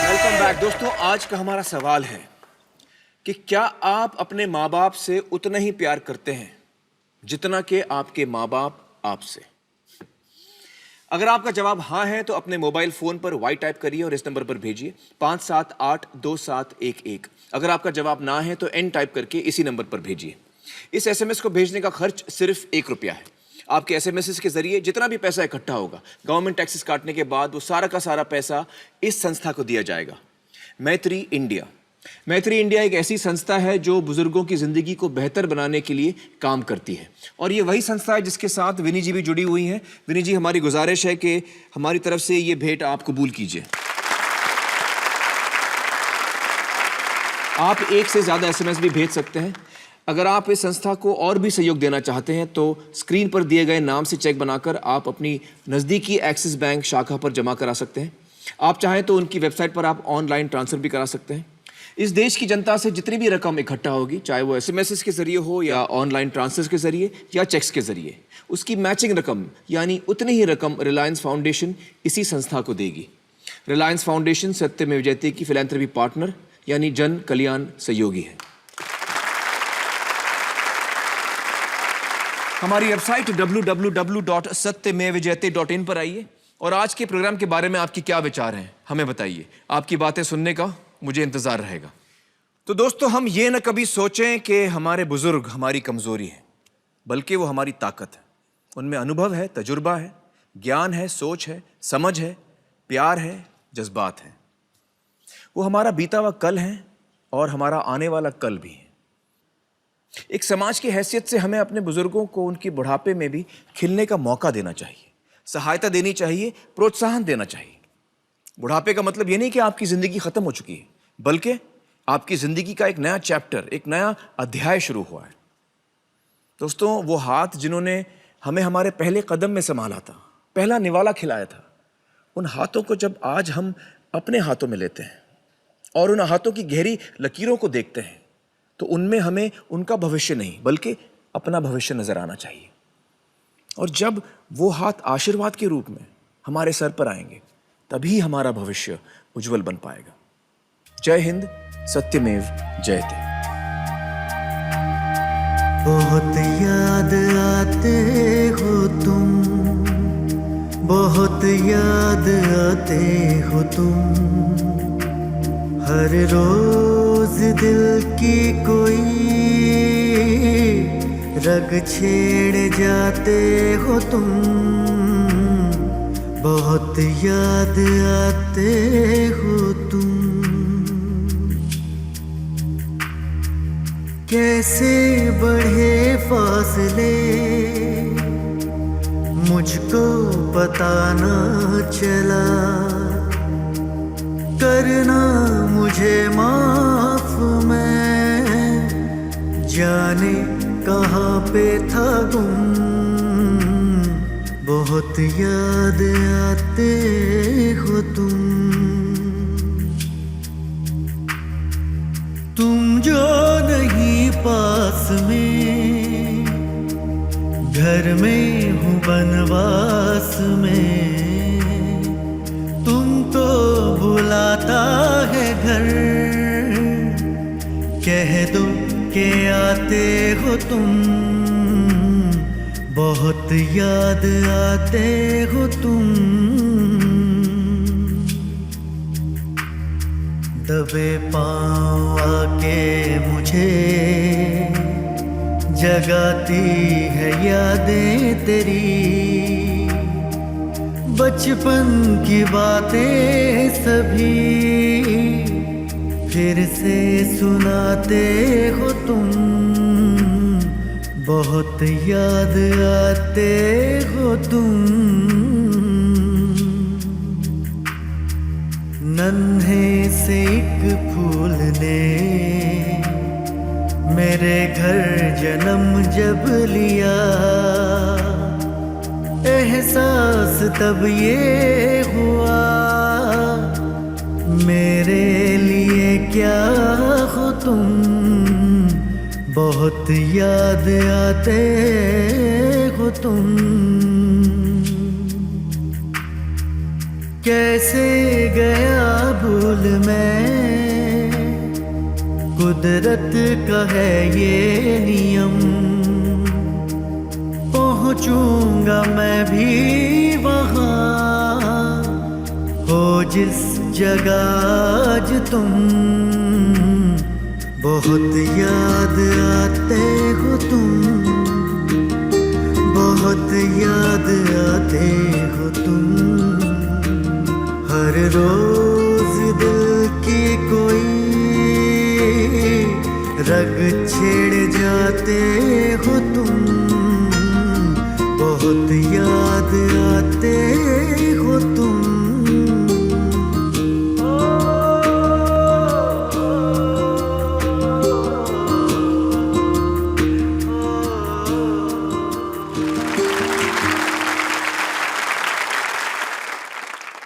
Welcome back दोस्तों। आज का हमारा सवाल है कि क्या आप अपने माँ बाप से उतना ही प्यार करते हैं जितना कि आपके माँ बाप आपसे? अगर आपका जवाब हाँ है तो अपने मोबाइल फोन पर वाई टाइप करिए और इस नंबर पर भेजिए 57827111। अगर आपका जवाब ना है तो एन टाइप करके इसी नंबर पर भेजिए। इस एसएमएस को भेजने का खर्च सिर्फ 1 रुपया है। आपके एसएमएस के जरिए जितना भी पैसा इकट्ठा होगा, गवर्नमेंट टैक्सेस काटने के बाद वो सारा का सारा पैसा इस संस्था को दिया जाएगा, मैत्री इंडिया। मैत्री इंडिया एक ऐसी संस्था है जो बुजुर्गों की जिंदगी को बेहतर बनाने के लिए काम करती है, और ये वही संस्था है जिसके साथ विनी जी भी जुड़ी हुई हैं। विनी जी, हमारी गुजारिश है कि हमारी तरफ से ये भेंट आप कबूल कीजिए। आप 1 से ज्यादा एसएमएस भी भेज सकते हैं। अगर आप इस संस्था को और भी सहयोग देना चाहते हैं तो स्क्रीन पर दिए गए नाम से चेक बनाकर आप अपनी नज़दीकी एक्सिस बैंक शाखा पर जमा करा सकते हैं। आप चाहें तो उनकी वेबसाइट पर आप ऑनलाइन ट्रांसफर भी करा सकते हैं। इस देश की जनता से जितनी भी रकम इकट्ठा होगी, चाहे वो एसएमएस के जरिए हो या ऑनलाइन ट्रांसफर के जरिए या चेक्स के जरिए, उसकी मैचिंग रकम यानी उतनी ही रकम रिलायंस फाउंडेशन इसी संस्था को देगी। रिलायंस फाउंडेशन सत्यमेव जयते की फिलैंथ्रोपी पार्टनर यानी जन कल्याण सहयोगी है। हमारी वेबसाइट www.satyamevjayate.in पर आइए और आज के प्रोग्राम के बारे में आपकी क्या विचार हैं हमें बताइए। आपकी बातें सुनने का मुझे इंतजार रहेगा। तो दोस्तों, हम ये न कभी सोचें कि हमारे बुजुर्ग हमारी कमजोरी है, बल्कि वो हमारी ताकत है। उनमें अनुभव है, तजुर्बा है, ज्ञान है, सोच है, समझ है, प्यार है, जज्बात है। वो हमारा बीता हुआ कल है और हमारा आने वाला कल भी है। एक समाज की हैसियत से हमें अपने बुजुर्गों को उनकी बुढ़ापे में भी खिलने का मौका देना चाहिए, सहायता देनी चाहिए, प्रोत्साहन देना चाहिए। बुढ़ापे का मतलब ये नहीं कि आपकी जिंदगी खत्म हो चुकी है, बल्कि आपकी जिंदगी का एक नया चैप्टर, एक नया अध्याय शुरू हुआ है। दोस्तों, वो हाथ जिन्होंने हमें हमारे पहले कदम में संभाला था, पहला निवाला खिलाया था, उन हाथों को जब आज हम अपने हाथों में लेते हैं और उन हाथों की गहरी लकीरों को देखते हैं, तो उनमें हमें उनका भविष्य नहीं बल्कि अपना भविष्य नजर आना चाहिए। और जब वो हाथ आशीर्वाद के रूप में हमारे सर पर आएंगे, तभी हमारा भविष्य उज्जवल बन पाएगा। जय हिंद, सत्यमेव जयते। बहुत याद आते हो तुम, बहुत याद आते हो तुम, हर रोज दिल की कोई रग छेड़ जाते हो तुम, बहुत याद आते हो तुम। कैसे बढ़े फासले मुझको पता ना चला, करना मुझे माफ, मैं जाने कहाँ पे था तुम, बहुत याद आते हो तुम। तुम जो नहीं पास में, घर में हूँ बनवास में, तुमको बुलाता है घर, कह दो के आते हो तुम, बहुत याद आते हो तुम। दबे पाँव आके मुझे जगाती है यादें तेरी, बचपन की बातें सभी फिर से सुनाते हो तुम, बहुत याद आते हो तुम। नन्हे से एक फूल ने मेरे घर जन्म जब लिया, एहसास तब ये हुआ, मेरे लिए क्या हो तुम, बहुत याद आते हो तुम। कैसे गया भूल मैं, कुदरत का है ये नियम, पहुंचूंगा मैं भी वहां, हो जिस जगह आज तुम, बहुत याद आते हो तुम, बहुत याद आते हो तुम, हर रोज दिल की कोई रग छेड़ जाते